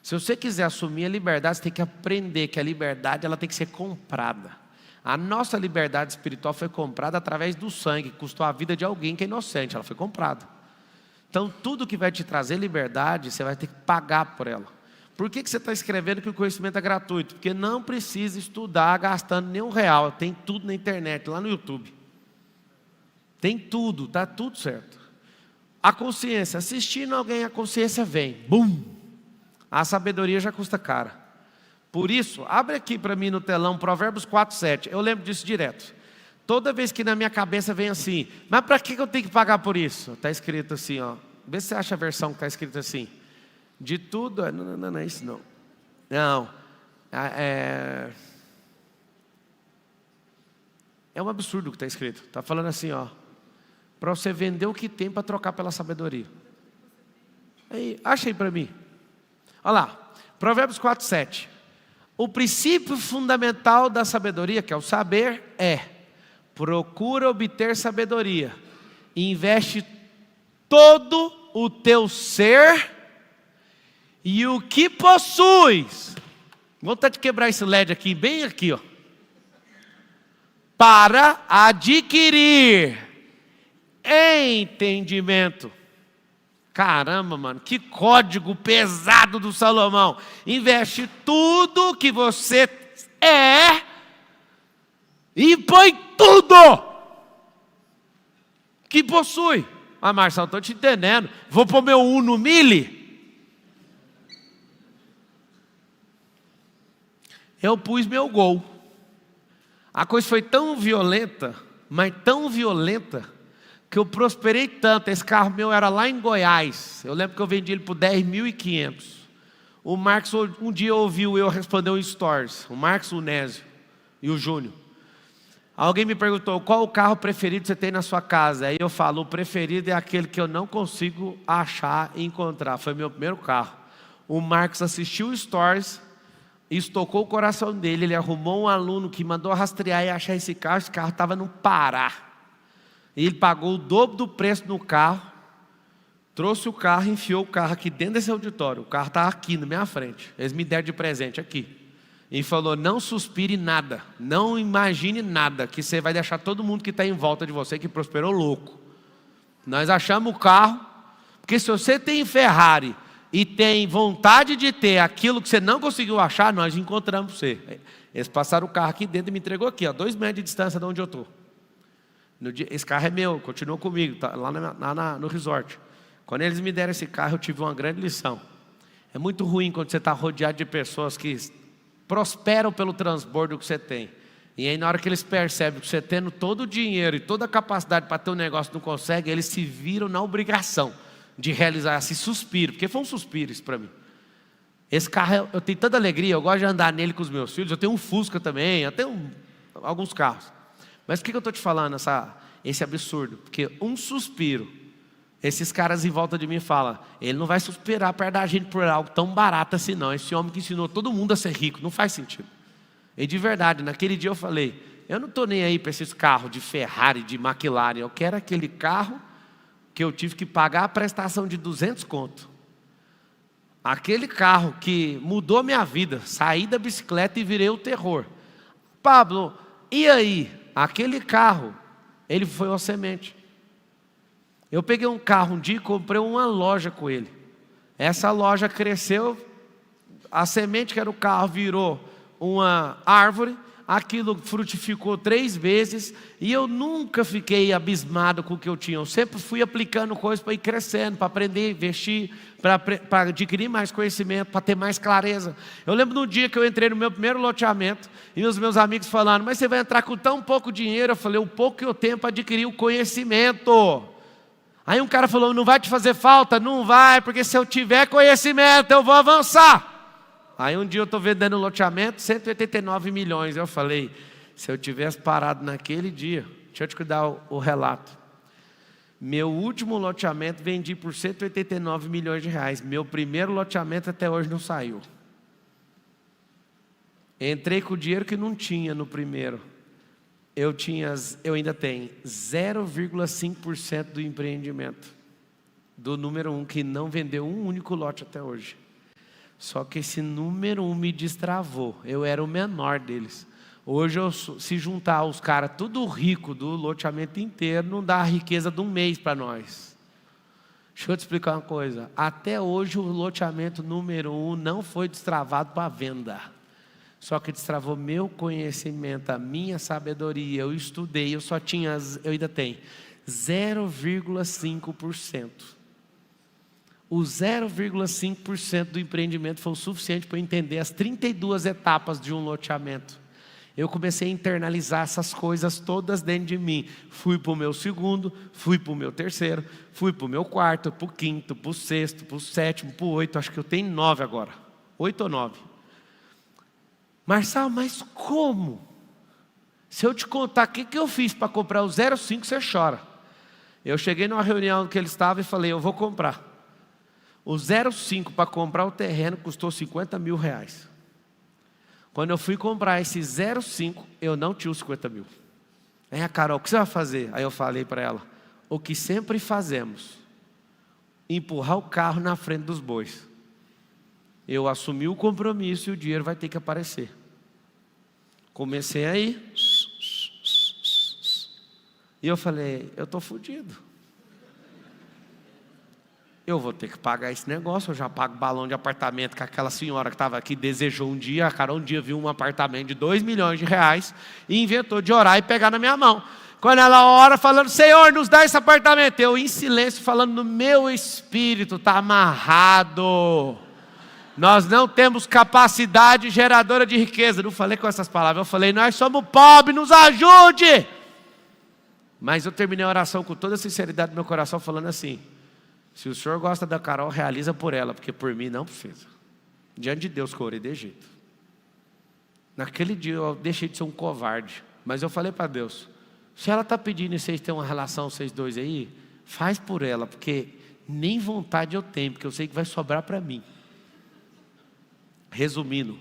Se você quiser assumir a liberdade, você tem que aprender que a liberdade ela tem que ser comprada. A nossa liberdade espiritual foi comprada através do sangue, que custou a vida de alguém que é inocente, ela foi comprada. Então tudo que vai te trazer liberdade, você vai ter que pagar por ela. Por que você está escrevendo que o conhecimento é gratuito? Porque não precisa estudar gastando nenhum real. Tem tudo na internet, lá no YouTube. Tem tudo, está tudo certo. A consciência, assistindo alguém, a consciência vem. Bum! A sabedoria já custa cara. Por isso, abre aqui para mim no telão Provérbios 4:7. Eu lembro disso direto. Toda vez que na minha cabeça vem assim, mas para que eu tenho que pagar por isso? Está escrito assim, ó. Vê se você acha a versão que está escrito assim. De tudo, não é isso não. Não, é um absurdo o que está escrito. Está falando assim, ó. Para você vender o que tem para trocar pela sabedoria. Aí, acha aí para mim. Olha lá, Provérbios 4:7. O princípio fundamental da sabedoria, que é o saber, procura obter sabedoria. E investe todo o teu ser e o que possuis. Vou tentar de quebrar esse LED aqui, bem aqui, ó. Para adquirir entendimento. Caramba, mano, que código pesado do Salomão. Investe tudo que você é e põe tudo que possui. Ah, Marcelo, estou te entendendo. Vou pôr meu Uno Mille. Eu pus meu Gol. A coisa foi tão violenta, mas tão violenta, que eu prosperei tanto. Esse carro meu era lá em Goiás. Eu lembro que eu vendi ele por 10.500. O Marcos um dia ouviu eu responder um stories. O Marcos, o Nésio e o Júnior. Alguém me perguntou, qual o carro preferido que você tem na sua casa? Aí eu falo, o preferido é aquele que eu não consigo achar e encontrar. Foi meu primeiro carro. O Marcos assistiu o stories, isso tocou o coração dele. Ele arrumou um aluno que mandou rastrear e achar esse carro. Esse carro estava no Pará. Ele pagou o dobro do preço no carro, trouxe o carro e enfiou o carro aqui dentro desse auditório. O carro estava aqui na minha frente. Eles me deram de presente aqui. E falou, não suspire nada, não imagine nada, que você vai deixar todo mundo que está em volta de você, que prosperou, louco. Nós achamos o carro, porque se você tem Ferrari e tem vontade de ter aquilo que você não conseguiu achar, nós encontramos você. Eles passaram o carro aqui dentro e me entregou aqui, ó, 2 metros de distância de onde eu estou. Esse carro é meu, continua comigo, tá lá no resort. Quando eles me deram esse carro, eu tive uma grande lição. É muito ruim quando você está rodeado de pessoas que prosperam pelo transbordo que você tem. E aí na hora que eles percebem que você tendo todo o dinheiro e toda a capacidade para ter um negócio não consegue, eles se viram na obrigação de realizar esse suspiro, porque foi um suspiro isso para mim. Esse carro, eu tenho tanta alegria, eu gosto de andar nele com os meus filhos, eu tenho um Fusca também, eu tenho alguns carros. Mas por que eu estou te falando esse absurdo? Porque um suspiro, esses caras em volta de mim falam, ele não vai suspirar perto da gente por algo tão barato assim não. Esse homem que ensinou todo mundo a ser rico, não faz sentido. E de verdade, naquele dia eu falei, eu não estou nem aí para esses carros de Ferrari, de McLaren. Eu quero aquele carro que eu tive que pagar a prestação de 200 conto. Aquele carro que mudou minha vida. Saí da bicicleta e virei o terror. Pablo, e aí? Aquele carro, ele foi uma semente. Eu peguei um carro um dia e comprei uma loja com ele. Essa loja cresceu, a semente que era o carro virou uma árvore, aquilo frutificou 3 vezes, e eu nunca fiquei abismado com o que eu tinha. Eu sempre fui aplicando coisas para ir crescendo, para aprender, investir, para adquirir mais conhecimento, para ter mais clareza. Eu lembro no dia que eu entrei no meu primeiro loteamento, e os meus amigos falaram, mas você vai entrar com tão pouco dinheiro? Eu falei, o pouco que eu tenho para adquirir o conhecimento. Aí um cara falou, não vai te fazer falta? Não vai, porque se eu tiver conhecimento, eu vou avançar. Aí um dia eu estou vendendo um loteamento, 189 milhões. Eu falei, se eu tivesse parado naquele dia, deixa eu te dar o relato. Meu último loteamento vendi por 189 milhões de reais. Meu primeiro loteamento até hoje não saiu. Entrei com o dinheiro que não tinha no primeiro. Eu ainda tenho 0,5% do empreendimento. Do número 1, que não vendeu um único lote até hoje. Só que esse número 1 me destravou. Eu era o menor deles. Hoje, se juntar os caras tudo rico do loteamento inteiro, não dá a riqueza de um mês para nós. Deixa eu te explicar uma coisa. Até hoje o loteamento número 1 não foi destravado para venda. Só que destravou meu conhecimento, a minha sabedoria. Eu estudei, eu ainda tenho 0,5%. O 0,5% do empreendimento foi o suficiente para eu entender as 32 etapas de um loteamento. Eu comecei a internalizar essas coisas todas dentro de mim. Fui para o meu segundo, fui para o meu terceiro, fui para o meu quarto, para o quinto, para o sexto, para o sétimo, para o 8. Acho que eu tenho 9 agora. 8 ou 9. Marçal, mas como? Se eu te contar o que eu fiz para comprar o 0,5, você chora. Eu cheguei numa reunião que ele estava e falei, eu vou comprar. O 0,5 para comprar o terreno custou 50 mil reais. Quando eu fui comprar esse 0,5, eu não tinha os 50 mil. Aí a Carol, o que você vai fazer? Aí eu falei para ela, o que sempre fazemos, empurrar o carro na frente dos bois. Eu assumi o compromisso e o dinheiro vai ter que aparecer. Comecei aí. E eu falei, eu estou fodido. Eu vou ter que pagar esse negócio, eu já pago balão de apartamento que aquela senhora que estava aqui desejou um dia. A Carol um dia viu um apartamento de 2 milhões de reais e inventou de orar e pegar na minha mão. Quando ela ora falando, Senhor, nos dá esse apartamento. Eu em silêncio falando no meu espírito, está amarrado. Nós não temos capacidade geradora de riqueza. Não falei com essas palavras, eu falei, nós somos pobres, nos ajude. Mas eu terminei a oração com toda a sinceridade do meu coração falando assim, se o senhor gosta da Carol, realiza por ela, porque por mim não precisa. Diante de Deus que eu orei de jeito. Naquele dia eu deixei de ser um covarde, mas eu falei para Deus, se ela está pedindo e vocês têm uma relação, vocês dois aí, faz por ela, porque nem vontade eu tenho, porque eu sei que vai sobrar para mim. Resumindo,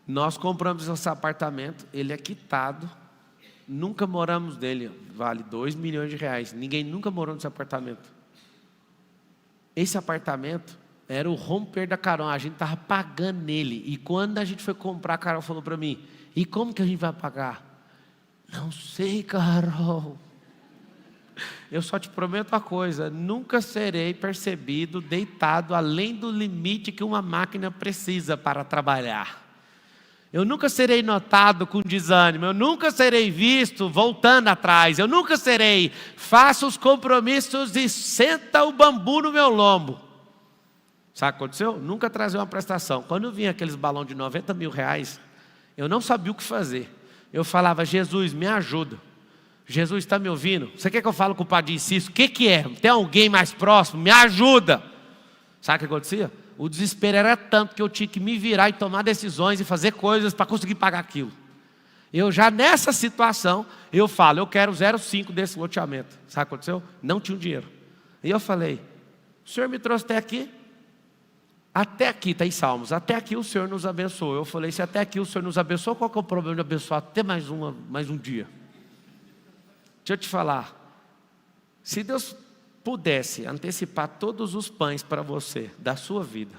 nós compramos esse apartamento, ele é quitado, nunca moramos nele, vale 2 milhões de reais, ninguém nunca morou nesse apartamento. Esse apartamento era o romper da Carol, a gente estava pagando nele, e quando a gente foi comprar, a Carol falou para mim, e como que a gente vai pagar? Não sei, Carol. Eu só te prometo uma coisa, nunca serei percebido deitado além do limite que uma máquina precisa para trabalhar. Eu nunca serei notado com desânimo, eu nunca serei visto voltando atrás, eu nunca serei, faça os compromissos e senta o bambu no meu lombo. Sabe o que aconteceu? Nunca trazer uma prestação. Quando vinha aqueles balões de 90 mil reais, eu não sabia o que fazer. Eu falava, Jesus, me ajuda. Jesus, está me ouvindo? Você quer que eu fale com o Padre Inciso? O que é? Tem alguém mais próximo? Me ajuda. Sabe o que acontecia? O desespero era tanto que eu tinha que me virar e tomar decisões e fazer coisas para conseguir pagar aquilo. Eu já nessa situação, eu falo, eu quero 0,5 desse loteamento. Sabe o que aconteceu? Não tinha o dinheiro. E eu falei, o Senhor me trouxe até aqui? Até aqui, está em Salmos, até aqui o Senhor nos abençoou. Eu falei, se até aqui o Senhor nos abençoou, qual que é o problema de abençoar até mais um dia? Deixa eu te falar, se Deus pudesse antecipar todos os pães para você, da sua vida,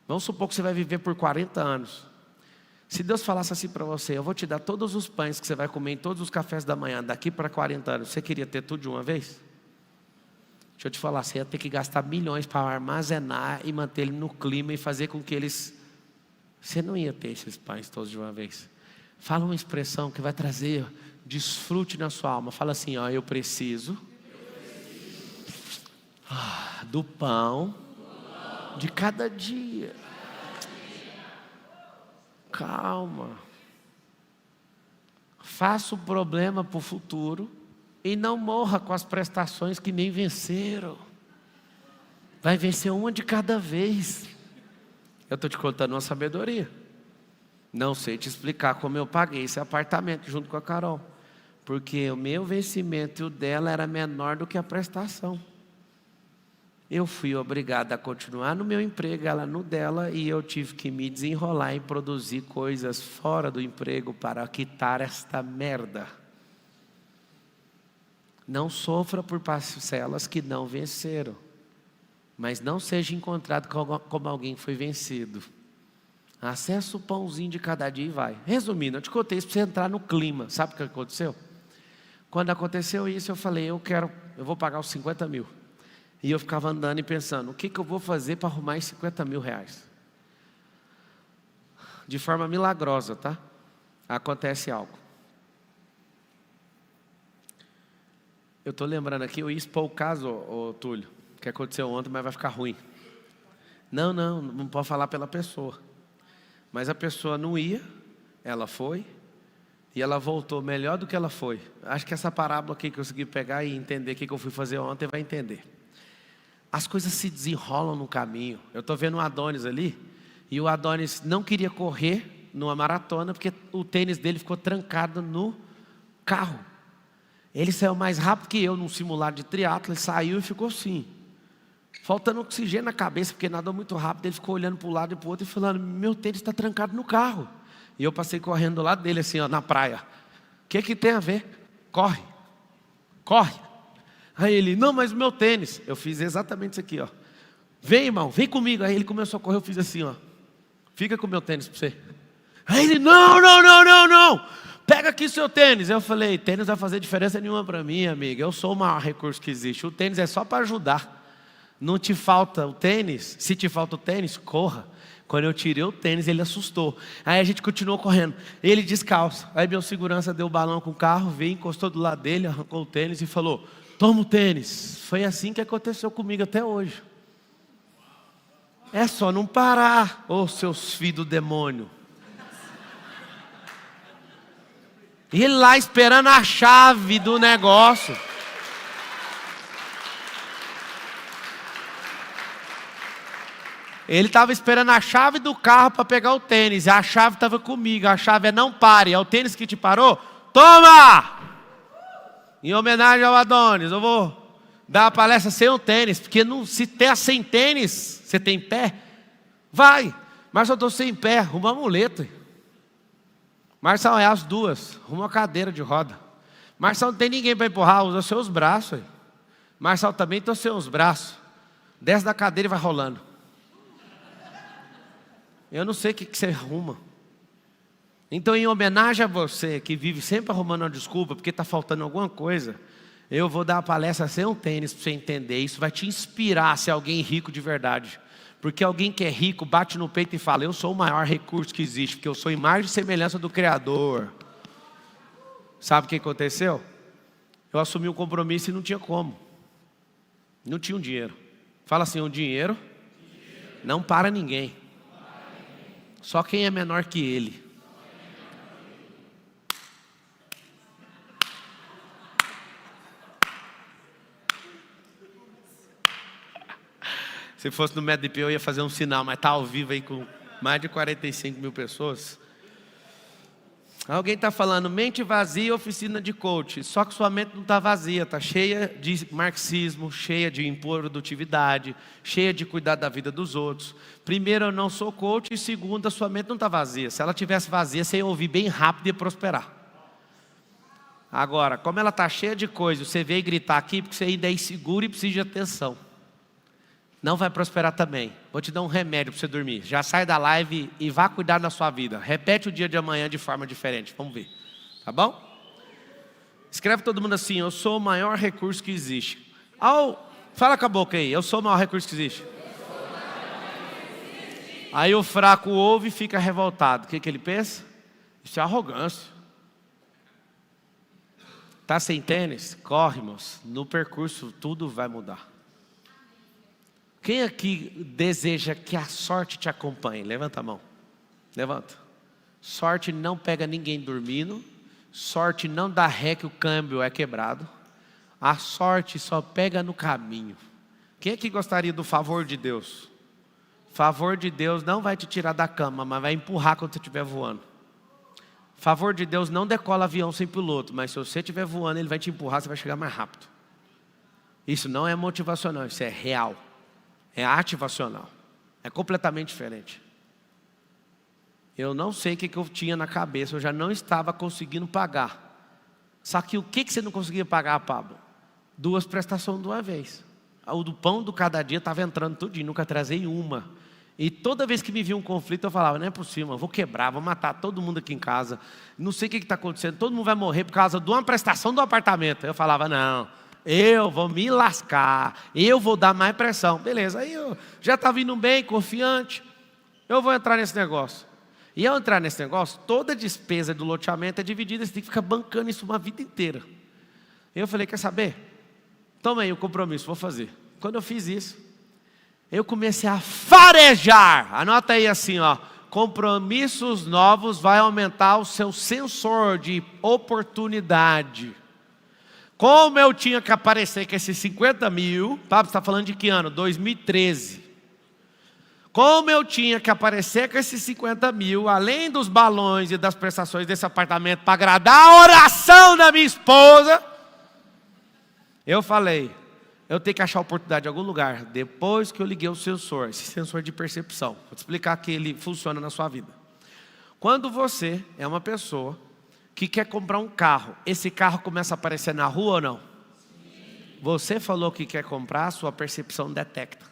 vamos supor que você vai viver por 40 anos, se Deus falasse assim para você, eu vou te dar todos os pães que você vai comer em todos os cafés da manhã, daqui para 40 anos, você queria ter tudo de uma vez? Deixa eu te falar, você ia ter que gastar milhões para armazenar e manter ele no clima e fazer com que eles... Você não ia ter esses pães todos de uma vez. Fala uma expressão que vai trazer desfrute na sua alma. Fala assim, ó, eu preciso do pão de cada dia. Calma. Faça o problema para o futuro e não morra com as prestações que nem venceram. Vai vencer uma de cada vez. Eu estou te contando uma sabedoria. Não sei te explicar como eu paguei esse apartamento junto com a Carol. Porque o meu vencimento e o dela era menor do que a prestação. Eu fui obrigado a continuar no meu emprego, ela no dela, e eu tive que me desenrolar e produzir coisas fora do emprego para quitar esta merda. Não sofra por parcelas que não venceram, mas não seja encontrado como alguém que foi vencido. Acessa o pãozinho de cada dia e vai. Resumindo, eu te contei isso para você entrar no clima. Sabe o que aconteceu? Quando aconteceu isso, eu falei, eu vou pagar os 50 mil. E eu ficava andando e pensando, o que eu vou fazer para arrumar esses 50 mil reais? De forma milagrosa, tá? Acontece algo. Eu estou lembrando aqui, eu ia expor o caso, Túlio, que aconteceu ontem, mas vai ficar ruim. Não pode falar pela pessoa. Mas a pessoa não ia, ela foi, e ela voltou melhor do que ela foi. Acho que essa parábola aqui que eu consegui pegar e entender o que eu fui fazer ontem, vai entender. As coisas se desenrolam no caminho. Eu estou vendo o Adonis ali, e o Adonis não queria correr numa maratona, porque o tênis dele ficou trancado no carro. Ele saiu mais rápido que eu num simulado de triatlo, ele saiu e ficou assim, faltando oxigênio na cabeça, porque nadou muito rápido. Ele ficou olhando para um lado e para o outro e falando, meu tênis está trancado no carro. E eu passei correndo do lado dele assim, ó, na praia. O que tem a ver? Corre. Aí ele, não, mas o meu tênis. Eu fiz exatamente isso aqui, ó. Vem, irmão, vem comigo. Aí ele começou a correr, eu fiz assim, ó. Fica com o meu tênis para você. Aí ele, não. Pega aqui seu tênis. Eu falei, tênis vai fazer diferença nenhuma para mim, amiga. Eu sou o maior recurso que existe. O tênis é só para ajudar. Não te falta o tênis? Se te falta o tênis, corra. Quando eu tirei o tênis, ele assustou. Aí a gente continuou correndo. Ele descalço. Aí meu segurança deu o balão com o carro, veio, encostou do lado dele, arrancou o tênis e falou, toma o tênis. Foi assim que aconteceu comigo até hoje. É só não parar, ô seus filhos do demônio. E ele lá esperando a chave do negócio. Ele estava esperando a chave do carro para pegar o tênis. E a chave estava comigo. A chave é não pare. É o tênis que te parou? Toma! Em homenagem ao Adonis, eu vou dar a palestra sem o tênis. Porque se der sem tênis, você tem pé? Vai. Mas eu estou sem pé. Arruma uma muleta. Marçal, é as duas. Arruma uma cadeira de roda. Marçal, não tem ninguém para empurrar. Usa seus braços. Marçal, também tem os seus braços. Desce da cadeira e vai rolando. Eu não sei o que você arruma. Então, em homenagem a você, que vive sempre arrumando uma desculpa, porque está faltando alguma coisa, eu vou dar a palestra sem um tênis para você entender. Isso vai te inspirar a ser alguém rico de verdade. Porque alguém que é rico bate no peito e fala, eu sou o maior recurso que existe, porque eu sou imagem e semelhança do Criador. Sabe o que aconteceu? Eu assumi um compromisso e não tinha como. Não tinha um dinheiro. Fala assim, o dinheiro não para ninguém. Só quem é menor que ele. Se fosse no MedP eu ia fazer um sinal, mas está ao vivo aí com mais de 45 mil pessoas. Alguém está falando, mente vazia, oficina de coach. Só que sua mente não está vazia, está cheia de marxismo, cheia de improdutividade, cheia de cuidar da vida dos outros. Primeiro, eu não sou coach, e segundo, a sua mente não está vazia. Se ela tivesse vazia, você ia ouvir bem rápido e prosperar. Agora, como ela está cheia de coisas, você veio gritar aqui porque você ainda é inseguro e precisa de atenção. Não vai prosperar também. Vou te dar um remédio para você dormir. Já sai da live e vá cuidar da sua vida. Repete o dia de amanhã de forma diferente. Vamos ver. Tá bom? Escreve todo mundo assim, eu sou o maior recurso que existe. Fala com a boca aí, eu sou o maior recurso que existe. Aí o fraco ouve e fica revoltado. O que ele pensa? Isso é arrogância. Tá sem tênis? Corre, irmãos. No percurso tudo vai mudar. Quem aqui deseja que a sorte te acompanhe? Levanta a mão. Levanta. Sorte não pega ninguém dormindo. Sorte não dá ré que o câmbio é quebrado. A sorte só pega no caminho. Quem aqui gostaria do favor de Deus? Favor de Deus não vai te tirar da cama, mas vai empurrar quando você estiver voando. Favor de Deus não decola avião sem piloto, mas se você estiver voando, ele vai te empurrar, você vai chegar mais rápido. Isso não é motivacional, isso é real. É ativacional. É completamente diferente. Eu não sei o que eu tinha na cabeça. Eu já não estava conseguindo pagar. Só que o que você não conseguia pagar, Pablo? 2 prestações de uma vez. O do pão do cada dia estava entrando tudinho. Nunca trazei uma. E toda vez que me via um conflito eu falava, não é possível, eu vou quebrar, vou matar todo mundo aqui em casa. Não sei o que está acontecendo. Todo mundo vai morrer por causa de uma prestação do apartamento. Eu falava, não, eu vou me lascar, eu vou dar mais pressão. Beleza, aí eu já estava indo bem, confiante, eu vou entrar nesse negócio. E ao entrar nesse negócio, toda a despesa do loteamento é dividida, você tem que ficar bancando isso uma vida inteira. Eu falei, quer saber? Toma aí o compromisso, vou fazer. Quando eu fiz isso, eu comecei a farejar. Anota aí assim, ó. Compromissos novos vai aumentar o seu sensor de oportunidade. Como eu tinha que aparecer com esses 50 mil, Pablo, você está falando de que ano? 2013. Como eu tinha que aparecer com esses 50 mil, além dos balões e das prestações desse apartamento, para agradar a oração da minha esposa, eu falei, eu tenho que achar oportunidade em algum lugar, depois que eu liguei o sensor, esse sensor de percepção. Vou te explicar que ele funciona na sua vida. Quando você é uma pessoa que quer comprar um carro, esse carro começa a aparecer na rua ou não? Você falou que quer comprar, a sua percepção detecta.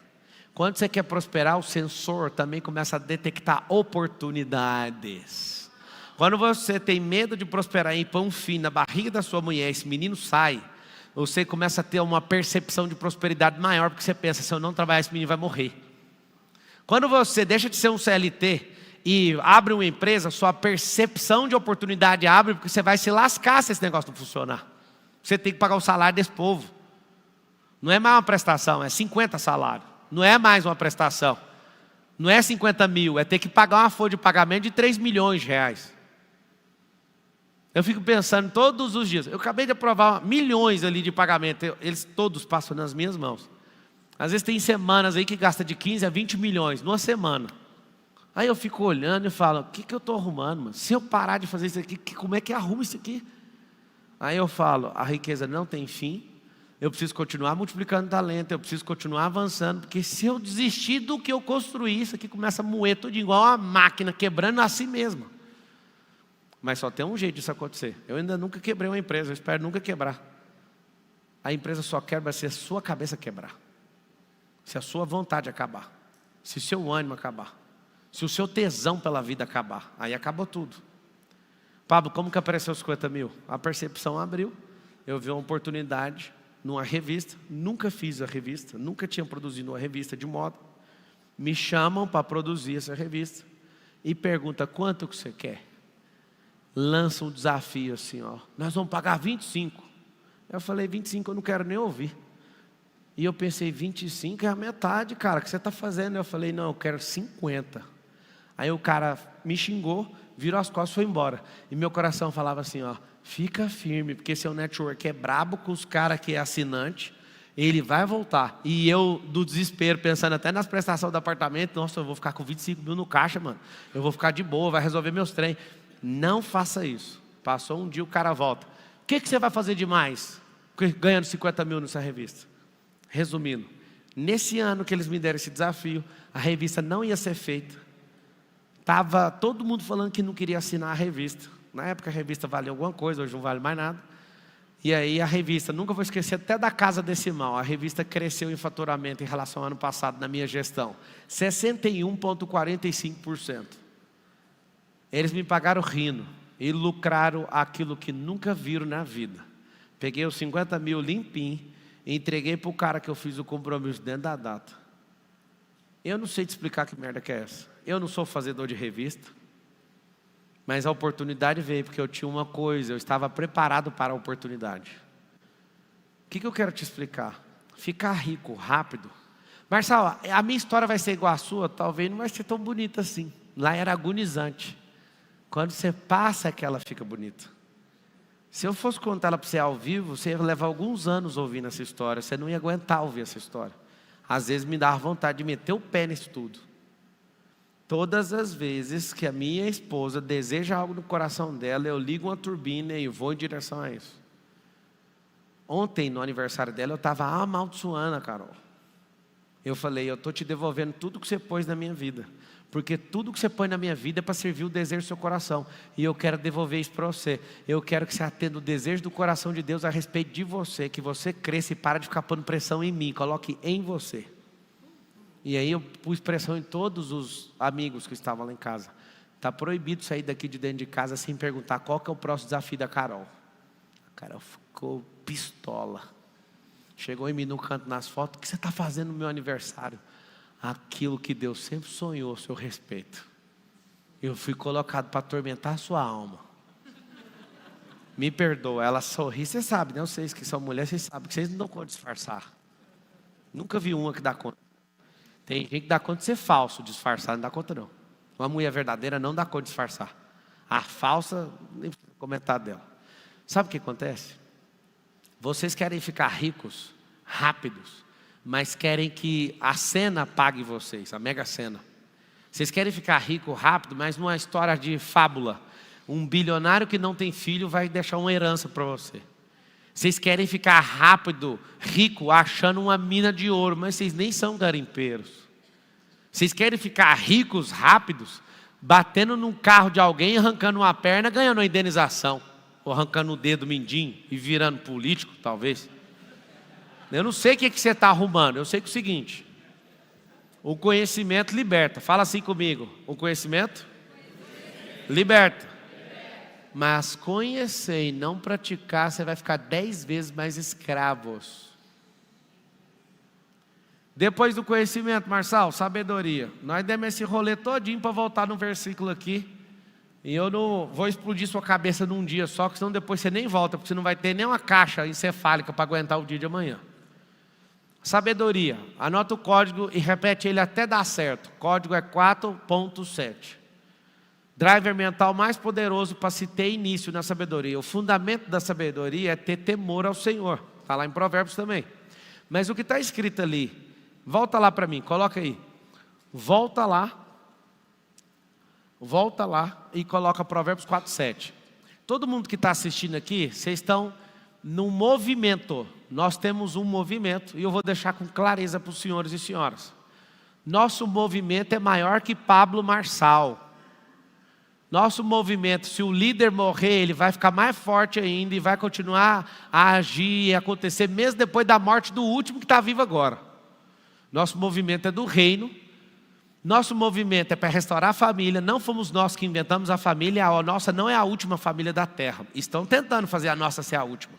Quando você quer prosperar, o sensor também começa a detectar oportunidades. Quando você tem medo de prosperar e pôr um fim na barriga da sua mulher, esse menino sai, você começa a ter uma percepção de prosperidade maior, porque você pensa, se eu não trabalhar, esse menino vai morrer. Quando você deixa de ser um CLT e abre uma empresa, sua percepção de oportunidade abre, porque você vai se lascar se esse negócio não funcionar. Você tem que pagar o salário desse povo. Não é mais uma prestação, é 50 salários. Não é mais uma prestação. Não é 50 mil, é ter que pagar uma folha de pagamento de 3 milhões de reais. Eu fico pensando todos os dias. Eu acabei de aprovar milhões ali de pagamento. Eles todos passam nas minhas mãos. Às vezes tem semanas aí que gasta de 15 a 20 milhões numa semana. Aí eu fico olhando e falo, o que eu estou arrumando, mano? Se eu parar de fazer isso aqui, como é que arruma isso aqui? Aí eu falo, a riqueza não tem fim. Eu preciso continuar multiplicando talento, eu preciso continuar avançando, porque se eu desistir do que eu construí, isso aqui começa a moer tudo igual uma máquina, quebrando a si mesma. Mas só tem um jeito disso acontecer. Eu ainda nunca quebrei uma empresa, eu espero nunca quebrar. A empresa só quebra se a sua cabeça quebrar, se a sua vontade acabar, se o seu ânimo acabar, se o seu tesão pela vida acabar, aí acabou tudo. Pablo, como que apareceu os 50 mil? A percepção abriu, eu vi uma oportunidade numa revista, nunca fiz a revista, nunca tinha produzido uma revista de moda. Me chamam para produzir essa revista e pergunta quanto que você quer. Lança um desafio assim, ó, nós vamos pagar 25. Eu falei, 25 eu não quero nem ouvir. E eu pensei, 25 é a metade, cara, que você está fazendo. Eu falei, não, eu quero 50. Aí o cara me xingou, virou as costas e foi embora. E meu coração falava assim, ó, fica firme, porque seu network é brabo com os caras que é assinante, ele vai voltar. E eu, do desespero, pensando até nas prestações do apartamento, nossa, eu vou ficar com 25 mil no caixa, mano. Eu vou ficar de boa, vai resolver meus trem. Não faça isso. Passou um dia, o cara volta. O que você vai fazer demais ganhando 50 mil nessa revista? Resumindo, nesse ano que eles me deram esse desafio, a revista não ia ser feita. Estava todo mundo falando que não queria assinar a revista. Na época a revista valia alguma coisa, hoje não vale mais nada. E aí a revista, nunca vou esquecer até da casa decimal, a revista cresceu em faturamento em relação ao ano passado na minha gestão. 61,45%. Eles me pagaram rindo e lucraram aquilo que nunca viram na vida. Peguei os 50 mil limpinho e entreguei para o cara que eu fiz o compromisso dentro da data. Eu não sei te explicar que merda que é essa. Eu não sou fazedor de revista. Mas a oportunidade veio porque eu tinha uma coisa, eu estava preparado para a oportunidade. O que eu quero te explicar? Ficar rico rápido. Marcelo, a minha história vai ser igual à sua? Talvez não vai ser tão bonita assim. Lá era agonizante. Quando você passa é que ela fica bonita. Se eu fosse contar ela para você ao vivo, você ia levar alguns anos ouvindo essa história. Você não ia aguentar ouvir essa história. Às vezes me dava vontade de meter o pé nisso tudo. Todas as vezes que a minha esposa deseja algo no coração dela, eu ligo uma turbina e vou em direção a isso. Ontem, no aniversário dela, eu estava amaldiçoando a Carol. Eu falei, eu estou te devolvendo tudo que você pôs na minha vida. Porque tudo que você põe na minha vida é para servir o desejo do seu coração. E eu quero devolver isso para você. Eu quero que você atenda o desejo do coração de Deus a respeito de você. Que você cresça e para de ficar pondo pressão em mim. Coloque em você. E aí eu pus pressão em todos os amigos que estavam lá em casa. Está proibido sair daqui de dentro de casa sem perguntar qual que é o próximo desafio da Carol. A Carol ficou pistola. Chegou em mim no canto nas fotos: o que você está fazendo no meu aniversário? Aquilo que Deus sempre sonhou a seu respeito. Eu fui colocado para atormentar a sua alma. Me perdoa. Ela sorri. Você sabe, né? Vocês que são mulheres, vocês sabem que vocês não dão conta de disfarçar. Nunca vi uma que dá conta. Tem gente que dá conta de ser falso, disfarçar não dá conta não. Uma mulher verdadeira não dá conta de disfarçar. A falsa, nem precisa comentar dela. Sabe o que acontece? Vocês querem ficar ricos, rápidos, mas querem que a cena pague vocês, a mega cena. Vocês querem ficar rico rápido, mas numa história de fábula. Um bilionário que não tem filho vai deixar uma herança para você. Vocês querem ficar rápido, rico, achando uma mina de ouro, mas vocês nem são garimpeiros. Vocês querem ficar ricos, rápidos, batendo num carro de alguém, arrancando uma perna, ganhando uma indenização. Ou arrancando o dedo mindinho e virando político, talvez. Eu não sei o que você está arrumando, eu sei que é o seguinte: o conhecimento liberta. Fala assim comigo: o conhecimento liberta. Mas conhecer e não praticar, você vai ficar 10 vezes mais escravos. Depois do conhecimento, Marçal, sabedoria. Nós demos esse rolê todinho para voltar no versículo aqui. E eu não vou explodir sua cabeça num dia só, que senão depois você nem volta, porque você não vai ter nem uma caixa encefálica para aguentar o dia de amanhã. Sabedoria. Anota o código e repete ele até dar certo. O código é 4.7. Driver mental mais poderoso para se ter início na sabedoria. O fundamento da sabedoria é ter temor ao Senhor. Está lá em Provérbios também. Mas o que está escrito ali, volta lá para mim, coloca aí. Volta lá e coloca Provérbios 4.7. Todo mundo que está assistindo aqui, vocês estão num movimento. Nós temos um movimento, e eu vou deixar com clareza para os senhores e senhoras. Nosso movimento é maior que Pablo Marçal. Nosso movimento, se o líder morrer, ele vai ficar mais forte ainda e vai continuar a agir e acontecer, mesmo depois da morte do último que está vivo agora. Nosso movimento é do reino. Nosso movimento é para restaurar a família. Não fomos nós que inventamos a família. A nossa não é a última família da terra. Estão tentando fazer a nossa ser a última.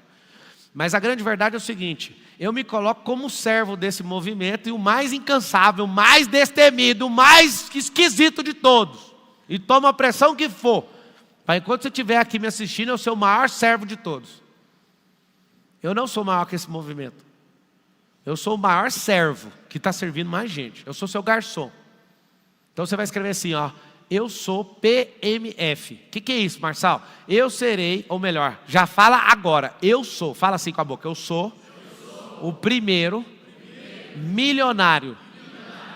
Mas a grande verdade é o seguinte: eu me coloco como servo desse movimento e o mais incansável, o mais destemido, o mais esquisito de todos. E toma a pressão que for. Para enquanto você estiver aqui me assistindo, eu sou o maior servo de todos. Eu não sou maior que esse movimento. Eu sou o maior servo que está servindo mais gente. Eu sou seu garçom. Então você vai escrever assim, ó: eu sou PMF. O que é isso, Marçal? Eu serei, ou melhor, já fala agora. Eu sou, fala assim com a boca: eu sou o primeiro milionário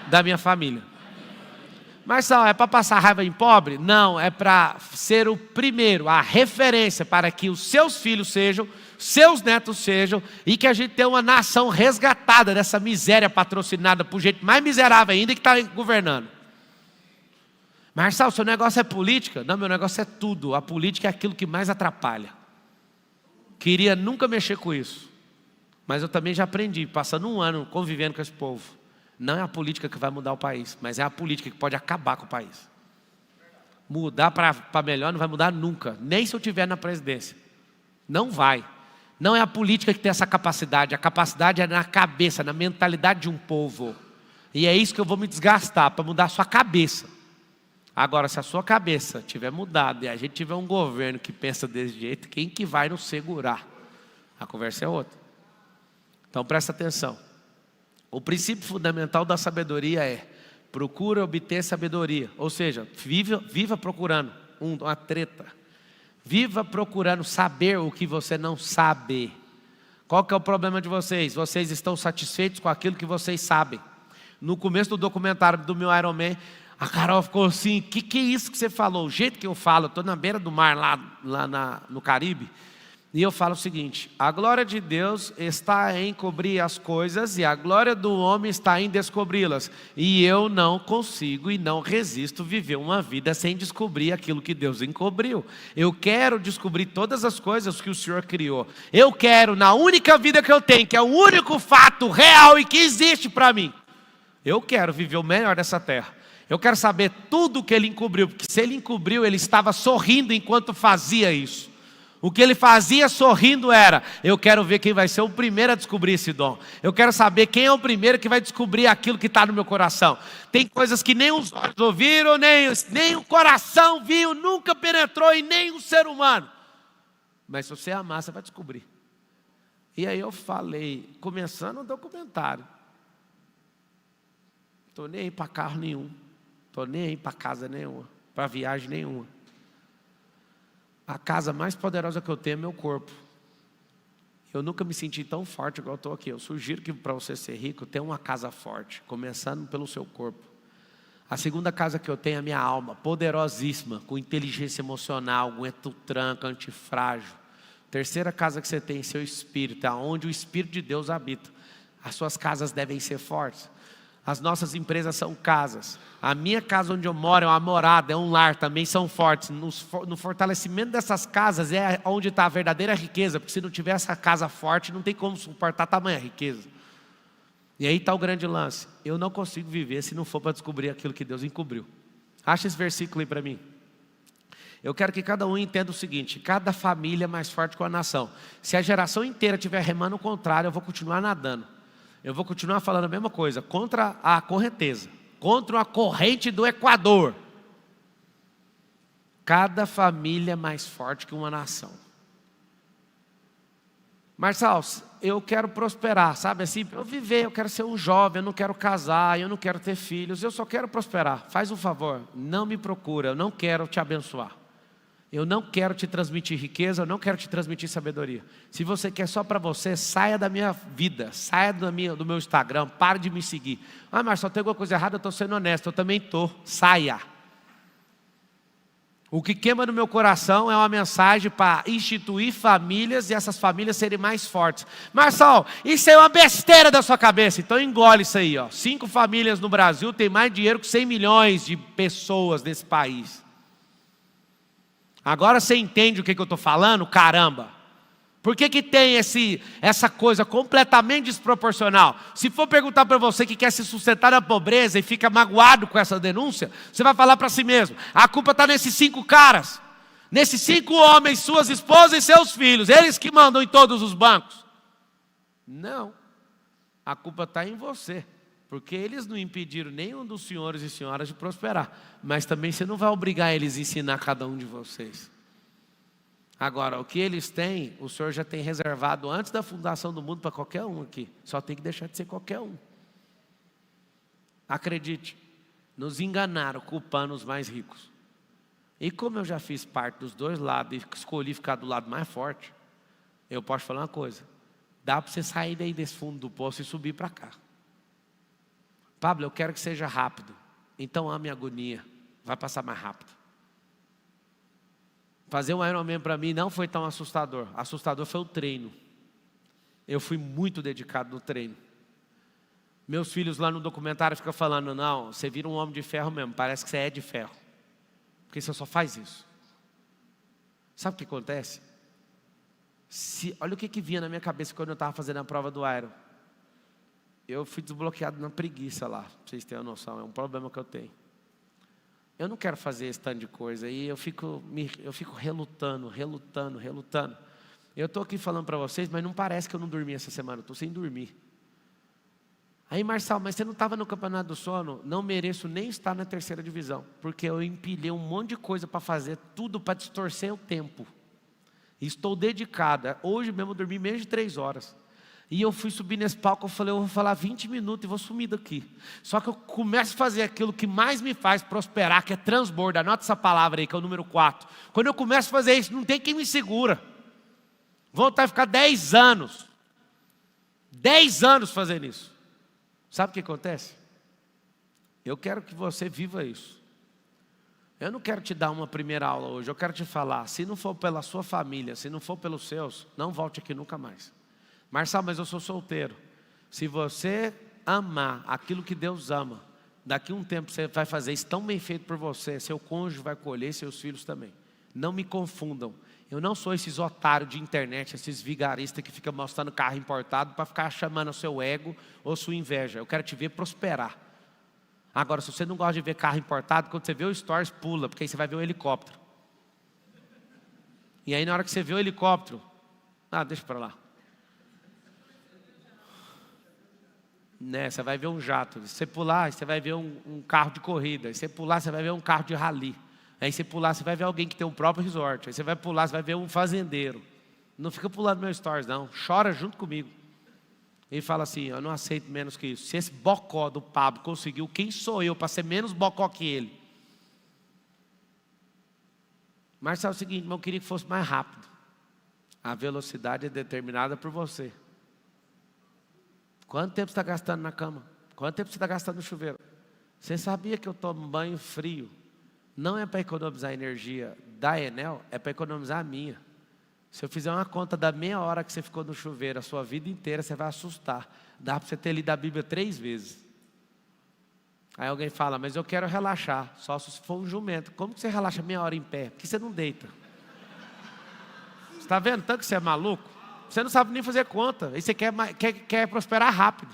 da minha família. Marçal, é para passar raiva em pobre? Não, é para ser o primeiro, a referência para que os seus filhos sejam, seus netos sejam, e que a gente tenha uma nação resgatada dessa miséria patrocinada por gente mais miserável ainda que está governando. Marçal, seu negócio é política? Não, meu negócio é tudo. A política é aquilo que mais atrapalha. Queria nunca mexer com isso, mas eu também já aprendi, passando um ano convivendo com esse povo. Não é a política que vai mudar o país, mas é a política que pode acabar com o país. Mudar para melhor não vai mudar nunca, nem se eu estiver na presidência. Não vai. Não é a política que tem essa capacidade. A capacidade é na cabeça, na mentalidade de um povo. E é isso que eu vou me desgastar, para mudar a sua cabeça. Agora, se a sua cabeça tiver mudado e a gente tiver um governo que pensa desse jeito, quem que vai nos segurar? A conversa é outra. Então presta atenção. O princípio fundamental da sabedoria é: procura obter sabedoria. Ou seja, viva procurando uma treta. Viva procurando saber o que você não sabe. Qual que é o problema de vocês? Vocês estão satisfeitos com aquilo que vocês sabem. No começo do documentário do meu Iron Man, a Carol ficou assim: que é isso que você falou? O jeito que eu falo, eu estou na beira do mar no Caribe. E eu falo o seguinte: a glória de Deus está em cobrir as coisas e a glória do homem está em descobri-las. E eu não consigo e não resisto viver uma vida sem descobrir aquilo que Deus encobriu. Eu quero descobrir todas as coisas que o Senhor criou. Eu quero, na única vida que eu tenho, que é o único fato real e que existe para mim, eu quero viver o melhor dessa terra. Eu quero saber tudo o que Ele encobriu, porque se Ele encobriu, Ele estava sorrindo enquanto fazia isso. O que ele fazia sorrindo era: eu quero ver quem vai ser o primeiro a descobrir esse dom. Eu quero saber quem é o primeiro que vai descobrir aquilo que está no meu coração. Tem coisas que nem os olhos ouviram, nem o coração viu, nunca penetrou em nenhum ser humano. Mas se você amar, você vai descobrir. E aí eu falei, começando um documentário. Estou nem aí para carro nenhum. Estou nem aí para casa nenhuma. Para viagem nenhuma. A casa mais poderosa que eu tenho é meu corpo. Eu nunca me senti tão forte igual eu estou aqui. Eu sugiro que para você ser rico, tenha uma casa forte. Começando pelo seu corpo. A segunda casa que eu tenho é a minha alma. Poderosíssima. Com inteligência emocional. Aguenta o tranco, antifrágil. Terceira casa que você tem é seu espírito. É onde o Espírito de Deus habita. As suas casas devem ser fortes. As nossas empresas são casas. A minha casa onde eu moro é uma morada, é um lar, também são fortes. No fortalecimento dessas casas é onde está a verdadeira riqueza. Porque se não tiver essa casa forte, não tem como suportar tamanha riqueza. E aí está o grande lance. Eu não consigo viver se não for para descobrir aquilo que Deus encobriu. Acha esse versículo aí para mim. Eu quero que cada um entenda o seguinte: cada família é mais forte que a nação. Se a geração inteira estiver remando o contrário, eu vou continuar nadando. Eu vou continuar falando a mesma coisa, contra a correnteza, contra a corrente do Equador. Cada família é mais forte que uma nação. Marçal, eu quero prosperar, sabe assim? Eu viver, eu quero ser um jovem, eu não quero casar, eu não quero ter filhos, eu só quero prosperar. Faz um favor, não me procura, eu não quero te abençoar. Eu não quero te transmitir riqueza, eu não quero te transmitir sabedoria. Se você quer só para você, saia da minha vida, saia do meu Instagram, pare de me seguir. Ah, mas só tem alguma coisa errada, eu estou sendo honesto, eu também estou. Saia. O que queima no meu coração é uma mensagem para instituir famílias e essas famílias serem mais fortes. Marçal, isso é uma besteira da sua cabeça, então engole isso aí. 5 famílias no Brasil têm mais dinheiro que 100 milhões de pessoas nesse país. Agora você entende o que eu estou falando? Caramba! Por que tem essa coisa completamente desproporcional? Se for perguntar para você que quer se sustentar na pobreza e fica magoado com essa denúncia, você vai falar para si mesmo: a culpa está nesses 5 caras, nesses 5 homens, suas esposas e seus filhos, eles que mandam em todos os bancos. Não, a culpa está em você. Porque eles não impediram nenhum dos senhores e senhoras de prosperar. Mas também você não vai obrigar eles a ensinar cada um de vocês. Agora, o que eles têm, o Senhor já tem reservado antes da fundação do mundo para qualquer um aqui. Só tem que deixar de ser qualquer um. Acredite, nos enganaram culpando os mais ricos. E como eu já fiz parte dos dois lados e escolhi ficar do lado mais forte, eu posso falar uma coisa: dá para você sair daí desse fundo do poço e subir para cá. Pablo, eu quero que seja rápido. Então ame a agonia, vai passar mais rápido. Fazer um Ironman para mim não foi tão assustador. Assustador foi o treino. Eu fui muito dedicado no treino. Meus filhos lá no documentário ficam falando: não, você vira um homem de ferro mesmo, parece que você é de ferro. Porque você só faz isso. Sabe o que acontece? Olha o que vinha na minha cabeça quando eu estava fazendo a prova do Iron. Eu fui desbloqueado na preguiça lá, pra vocês terem uma noção, é um problema que eu tenho. Eu não quero fazer esse tanto de coisa, e eu fico relutando. Eu estou aqui falando para vocês, mas não parece que eu não dormi essa semana, estou sem dormir. Aí, Marçal, mas você não estava no Campeonato do Sono? Não mereço nem estar na 3ª divisão, porque eu empilhei um monte de coisa para fazer, tudo para distorcer o tempo. Estou dedicada, hoje mesmo eu dormi menos de 3 horas. E eu fui subir nesse palco, eu falei: eu vou falar 20 minutos e vou sumir daqui. Só que eu começo a fazer aquilo que mais me faz prosperar, que é transbordo. Anota essa palavra aí, que é o número 4. Quando eu começo a fazer isso, não tem quem me segura. Vou voltar a ficar 10 anos. 10 anos fazendo isso. Sabe o que acontece? Eu quero que você viva isso. Eu não quero te dar uma primeira aula hoje. Eu quero te falar: se não for pela sua família, se não for pelos seus, não volte aqui nunca mais. Marçal, mas eu sou solteiro. Se você amar aquilo que Deus ama, daqui a um tempo você vai fazer isso tão bem feito por você, seu cônjuge vai colher, seus filhos também. Não me confundam. Eu não sou esses otários de internet, esses vigaristas que ficam mostrando carro importado para ficar chamando o seu ego ou sua inveja. Eu quero te ver prosperar. Agora, se você não gosta de ver carro importado, quando você vê o stories, pula, porque aí você vai ver um helicóptero. E aí na hora que você vê o helicóptero, deixa para lá. Né, você vai ver um jato. Se você pular, você vai ver um carro de corrida. Se você pular, você vai ver um carro de rally. Aí você pular, você vai ver alguém que tem um próprio resort. Aí você vai pular, você vai ver um fazendeiro. Não fica pulando meus stories, não. Chora junto comigo. Ele fala assim, eu não aceito menos que isso. Se esse bocó do Pablo conseguiu, quem sou eu para ser menos bocó que ele? Mas é o seguinte, eu queria que fosse mais rápido. A velocidade é determinada por você. Quanto tempo você está gastando na cama? Quanto tempo você está gastando no chuveiro? Você sabia que eu tomo banho frio? Não é para economizar a energia da Enel, é para economizar a minha. Se eu fizer uma conta da meia hora que você ficou no chuveiro a sua vida inteira, você vai assustar. Dá para você ter lido a Bíblia 3 vezes. Aí alguém fala, mas eu quero relaxar, só se for um jumento. Como que você relaxa meia hora em pé? Por que você não deita? Você está vendo tanto que você é maluco? Você não sabe nem fazer conta. Aí você quer prosperar rápido.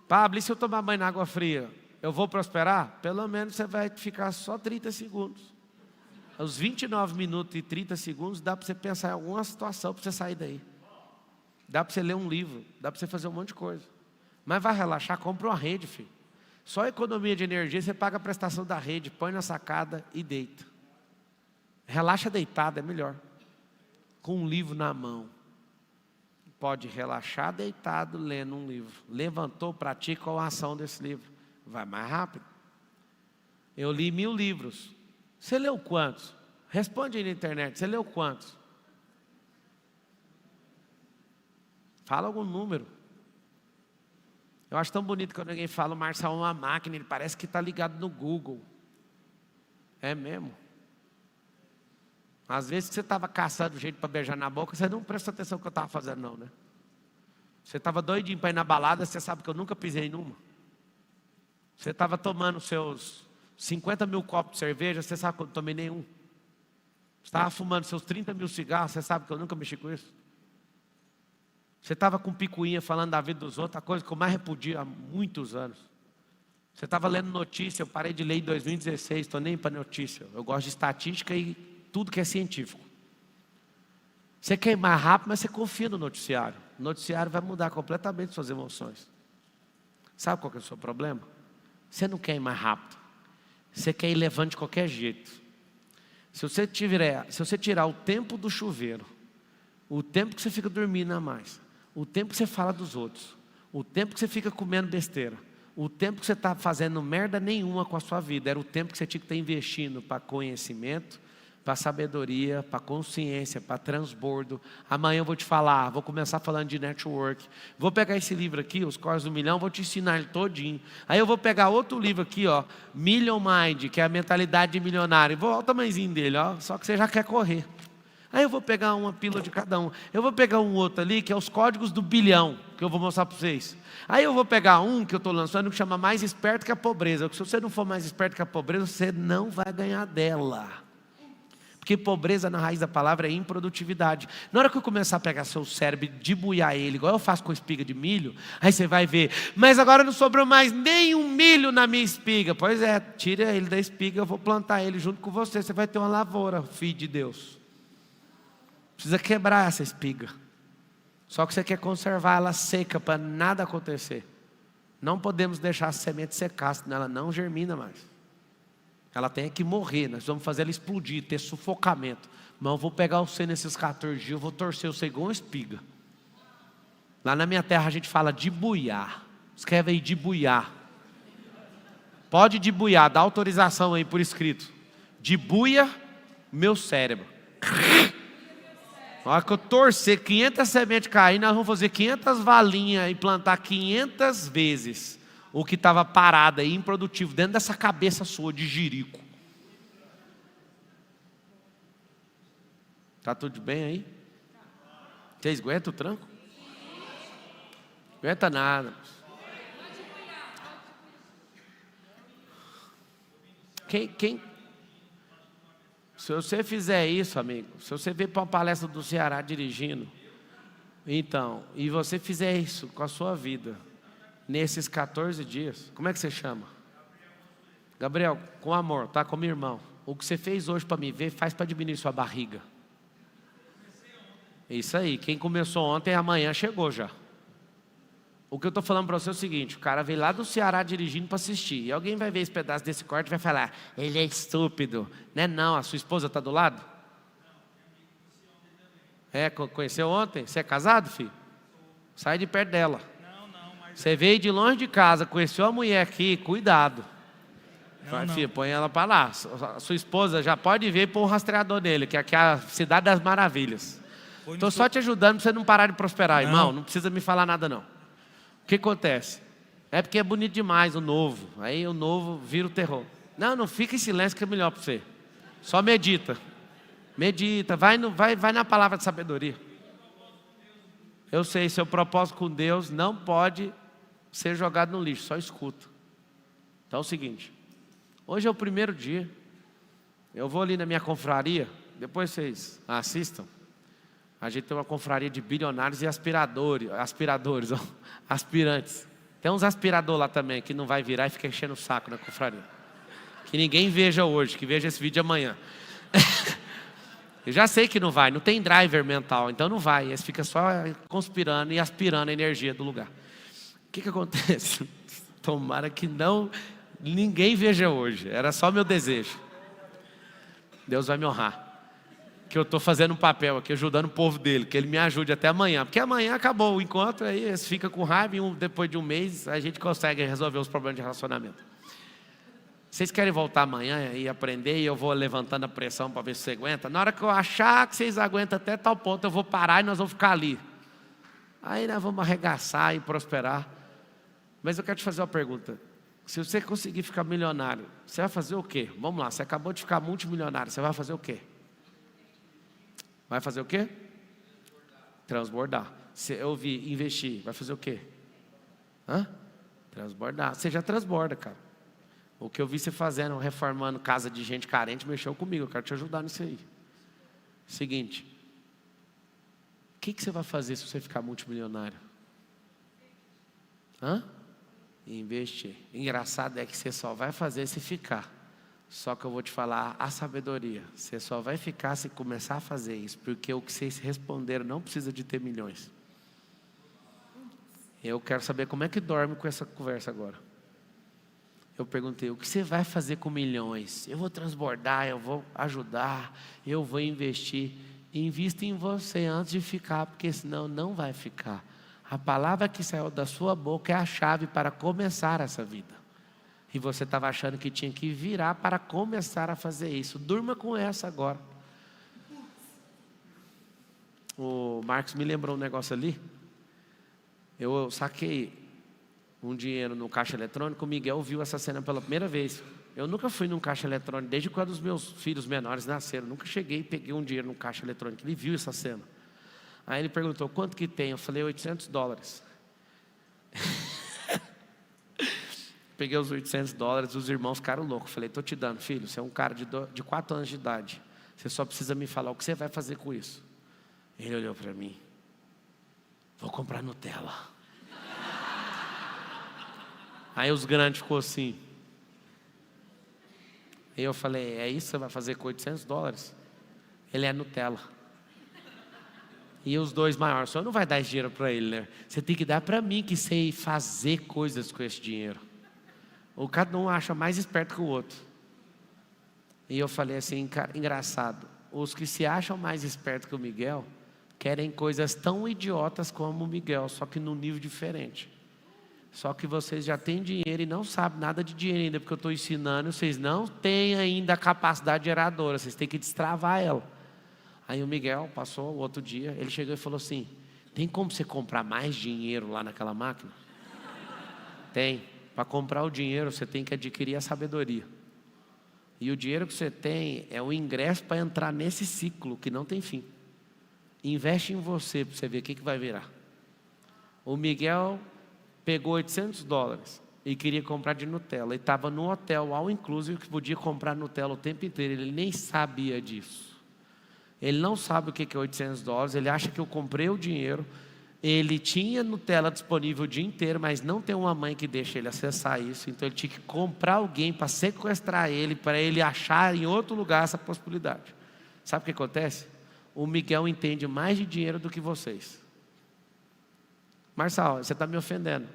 Pablo, e se eu tomar banho na água fria, eu vou prosperar? Pelo menos você vai ficar só 30 segundos. Aos 29 minutos e 30 segundos, dá para você pensar em alguma situação para você sair daí. Dá para você ler um livro, dá para você fazer um monte de coisa. Mas vai relaxar, compra uma rede, filho. Só economia de energia, você paga a prestação da rede, põe na sacada e deita. Relaxa deitado, é melhor. Com um livro na mão. Pode relaxar deitado lendo um livro. Levantou, pratica a ação desse livro. Vai mais rápido. Eu li 1000 livros. Você leu quantos? Responde aí na internet, você leu quantos? Fala algum número. Eu acho tão bonito quando alguém fala, o Marçal é uma máquina, ele parece que está ligado no Google. É mesmo? Às vezes que você estava caçando jeito para beijar na boca, você não prestou atenção no que eu estava fazendo não, né? Você estava doidinho para ir na balada, você sabe que eu nunca pisei numa. Você estava tomando seus 50 mil copos de cerveja, você sabe que eu não tomei nenhum. Você estava fumando seus 30 mil cigarros, você sabe que eu nunca mexi com isso. Você estava com picuinha falando da vida dos outros, a coisa que eu mais repudio há muitos anos. Você estava lendo notícia, eu parei de ler em 2016, estou nem para notícia. Eu gosto de estatística e tudo que é científico. Você quer ir mais rápido, mas você confia no noticiário. O noticiário vai mudar completamente suas emoções. Sabe qual que é o seu problema? Você não quer ir mais rápido. Você quer ir levando de qualquer jeito. Se você tirar o tempo do chuveiro, o tempo que você fica dormindo a mais, o tempo que você fala dos outros, o tempo que você fica comendo besteira, o tempo que você está fazendo merda nenhuma com a sua vida, era o tempo que você tinha que estar investindo para conhecimento, para sabedoria, para consciência, para transbordo. Amanhã eu vou te falar, vou começar falando de network. Vou pegar esse livro aqui, Os Cores do Milhão, vou te ensinar ele todinho. Aí eu vou pegar outro livro aqui, ó, Million Mind, que é a mentalidade de milionário. Vou olha o tamanhozinho dele, ó, só que você já quer correr. Aí eu vou pegar uma pílula de cada um. Eu vou pegar um outro ali, que é os códigos do bilhão, que eu vou mostrar para vocês. Aí eu vou pegar um que eu estou lançando, que chama Mais Esperto que a Pobreza. Se você não for mais esperto que a pobreza, você não vai ganhar dela. Porque pobreza na raiz da palavra é improdutividade. Na hora que eu começar a pegar seu cérebro e debuiar ele, igual eu faço com espiga de milho, aí você vai ver, mas agora não sobrou mais nenhum milho na minha espiga. Pois é, tira ele da espiga, eu vou plantar ele junto com você. Você vai ter uma lavoura, filho de Deus. Precisa quebrar essa espiga. Só que você quer conservar ela seca para nada acontecer. Não podemos deixar a semente secar, senão ela não germina mais. Ela tem que morrer, nós vamos fazer ela explodir, ter sufocamento. Mas eu vou pegar você nesses 14 dias, eu vou torcer você igual uma espiga. Lá na minha terra a gente fala de buiar. Escreve aí de buiar. Pode de buiar, dá autorização aí por escrito. De buia meu cérebro. Na hora que eu torcer 500 sementes cair, nós vamos fazer 500 valinhas e plantar 500 vezes o que estava parado aí, improdutivo, dentro dessa cabeça sua de jirico. Está tudo bem aí? Vocês aguentam o tranco? Aguenta nada. Se você fizer isso, amigo, se você vir para uma palestra do Ceará dirigindo, então, e você fizer isso com a sua vida, nesses 14 dias, como é que você chama? Gabriel, com amor, tá? Como irmão. o que você fez hoje para me ver, faz para diminuir sua barriga. É isso aí, quem começou ontem, amanhã chegou já. O que eu estou falando para você é o seguinte, o cara veio lá do Ceará dirigindo para assistir, e alguém vai ver esse pedaço desse corte e vai falar, ele é estúpido. Não é não, a sua esposa está do lado? Conheceu ontem? Você é casado, filho? Sai de perto dela. Você veio de longe de casa, conheceu a mulher aqui, cuidado. Vai, filho, põe ela para lá. A sua esposa já pode ver e pôr um rastreador nele, que aqui é a cidade das maravilhas. Estou só te ajudando para você não parar de prosperar, irmão. Não precisa me falar nada, não. O que acontece? É porque é bonito demais o novo. Aí o novo vira o terror. Não fica em silêncio que é melhor para você. Só medita. Medita, vai na palavra de sabedoria. Eu sei, seu propósito com Deus não pode ser jogado no lixo, só escuta. Então é o seguinte, hoje é o primeiro dia, eu vou ali na minha confraria, depois vocês assistam, a gente tem uma confraria de bilionários e aspirantes. Tem uns aspiradores lá também, que não vai virar e fica enchendo o saco na confraria. Que ninguém veja hoje, que veja esse vídeo amanhã. Eu já sei que não vai, não tem driver mental, então não vai. Eles ficam só conspirando e aspirando a energia do lugar. O que acontece? Tomara que ninguém veja hoje. Era só meu desejo. Deus vai me honrar. Que eu estou fazendo um papel aqui, ajudando o povo dele, que ele me ajude até amanhã. Porque amanhã acabou o encontro, aí eles ficam com raiva e depois de um mês a gente consegue resolver os problemas de relacionamento. Vocês querem voltar amanhã e aprender e eu vou levantando a pressão para ver se você aguenta? Na hora que eu achar que vocês aguentam até tal ponto, eu vou parar e nós vamos ficar ali. Aí nós vamos arregaçar e prosperar. Mas eu quero te fazer uma pergunta. Se você conseguir ficar milionário, você vai fazer o quê? Vamos lá, você acabou de ficar multimilionário, você vai fazer o quê? Vai fazer o quê? Transbordar. Se eu vi investir, vai fazer o quê? Transbordar. Você já transborda, cara. O que eu vi você fazendo, reformando casa de gente carente, mexeu comigo. Eu quero te ajudar nisso aí. Seguinte. O que você vai fazer se você ficar multimilionário? Investir. Engraçado é que você só vai fazer se ficar. Só que eu vou te falar a sabedoria. Você só vai ficar se começar a fazer isso. Porque o que vocês responderam não precisa de ter milhões. Eu quero saber como é que dorme com essa conversa agora. Eu perguntei, o que você vai fazer com milhões? Eu vou transbordar, eu vou ajudar, eu vou investir. Invista em você antes de ficar, porque senão não vai ficar. A palavra que saiu da sua boca é a chave para começar essa vida. E você estava achando que tinha que virar para começar a fazer isso. Durma com essa agora. O Marcos me lembrou um negócio ali. Eu saquei um dinheiro no caixa eletrônico, o Miguel viu essa cena pela primeira vez. Eu nunca fui num caixa eletrônico, desde quando os meus filhos menores nasceram. Nunca cheguei e peguei um dinheiro no caixa eletrônico. Ele viu essa cena. Aí ele perguntou, quanto que tem? Eu falei, $800. Peguei os $800, os irmãos ficaram loucos. Falei, estou te dando, filho, você é um cara de 4 anos de idade. Você só precisa me falar o que você vai fazer com isso. Ele olhou para mim. Vou comprar Nutella. Aí os grandes ficou assim. E eu falei, é isso que você vai fazer com $800? Ele é Nutella. E os dois maiores, o senhor não vai dar esse dinheiro para ele, né? Você tem que dar para mim que sei fazer coisas com esse dinheiro. Ou cada um acha mais esperto que o outro. E eu falei assim, cara, engraçado. Os que se acham mais espertos que o Miguel querem coisas tão idiotas como o Miguel, só que num nível diferente. Só que vocês já têm dinheiro e não sabem nada de dinheiro ainda, porque eu estou ensinando, vocês não têm ainda a capacidade geradora, vocês têm que destravar ela. Aí o Miguel passou o outro dia, ele chegou e falou assim, tem como você comprar mais dinheiro lá naquela máquina? Tem. Para comprar o dinheiro você tem que adquirir a sabedoria. E o dinheiro que você tem é o ingresso para entrar nesse ciclo que não tem fim. Investe em você para você ver o que vai virar. O Miguel pegou $800 e queria comprar de Nutella. E estava no hotel, all inclusive, que podia comprar Nutella o tempo inteiro. Ele nem sabia disso. Ele não sabe o que é $800. Ele acha que eu comprei o dinheiro. Ele tinha Nutella disponível o dia inteiro, mas não tem uma mãe que deixa ele acessar isso. Então ele tinha que comprar alguém para sequestrar ele, para ele achar em outro lugar essa possibilidade. Sabe o que acontece? O Miguel entende mais de dinheiro do que vocês. Marçal, você está me ofendendo.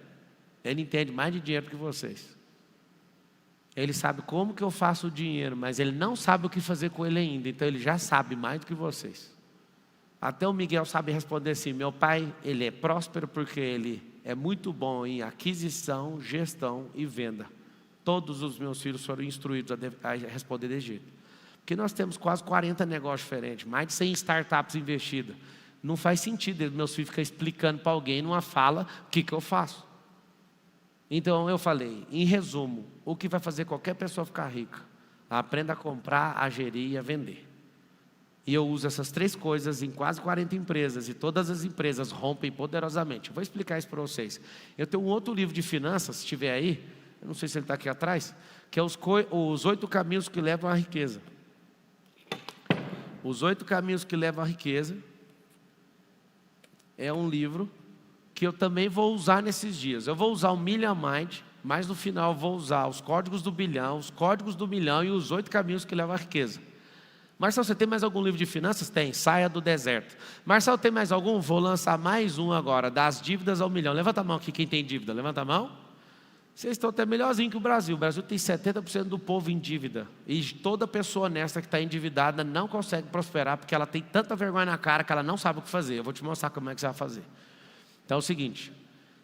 Ele entende mais de dinheiro do que vocês. Ele sabe como que eu faço o dinheiro, mas ele não sabe o que fazer com ele ainda. Então ele já sabe mais do que vocês. Até o Miguel sabe responder assim: meu pai, ele é próspero porque ele é muito bom em aquisição, gestão e venda. Todos os meus filhos foram instruídos a responder desse jeito. Porque nós temos quase 40 negócios diferentes, mais de 100 startups investidas. Não faz sentido meus filhos ficarem explicando para alguém numa fala o que eu faço. Então eu falei, em resumo, o que vai fazer qualquer pessoa ficar rica? Aprenda a comprar, a gerir e a vender. E eu uso essas 3 coisas em quase 40 empresas, e todas as empresas rompem poderosamente. Eu vou explicar isso para vocês. Eu tenho um outro livro de finanças, se estiver aí, eu não sei se ele está aqui atrás, que é os 8 caminhos que levam à riqueza. Os 8 caminhos que levam à riqueza é um livro que eu também vou usar nesses dias. Eu vou usar o Million Mind, mas no final eu vou usar os códigos do bilhão, os códigos do milhão e os 8 caminhos que levam à riqueza. Marcelo, você tem mais algum livro de finanças? Tem, Saia do Deserto. Marcelo, tem mais algum? Vou lançar mais um agora, Das Dívidas ao Milhão. Levanta a mão aqui, quem tem dívida, levanta a mão. Vocês estão até melhorzinho que o Brasil. O Brasil tem 70% do povo em dívida. E toda pessoa honesta que está endividada não consegue prosperar, porque ela tem tanta vergonha na cara que ela não sabe o que fazer. Eu vou te mostrar como é que você vai fazer. Então é o seguinte,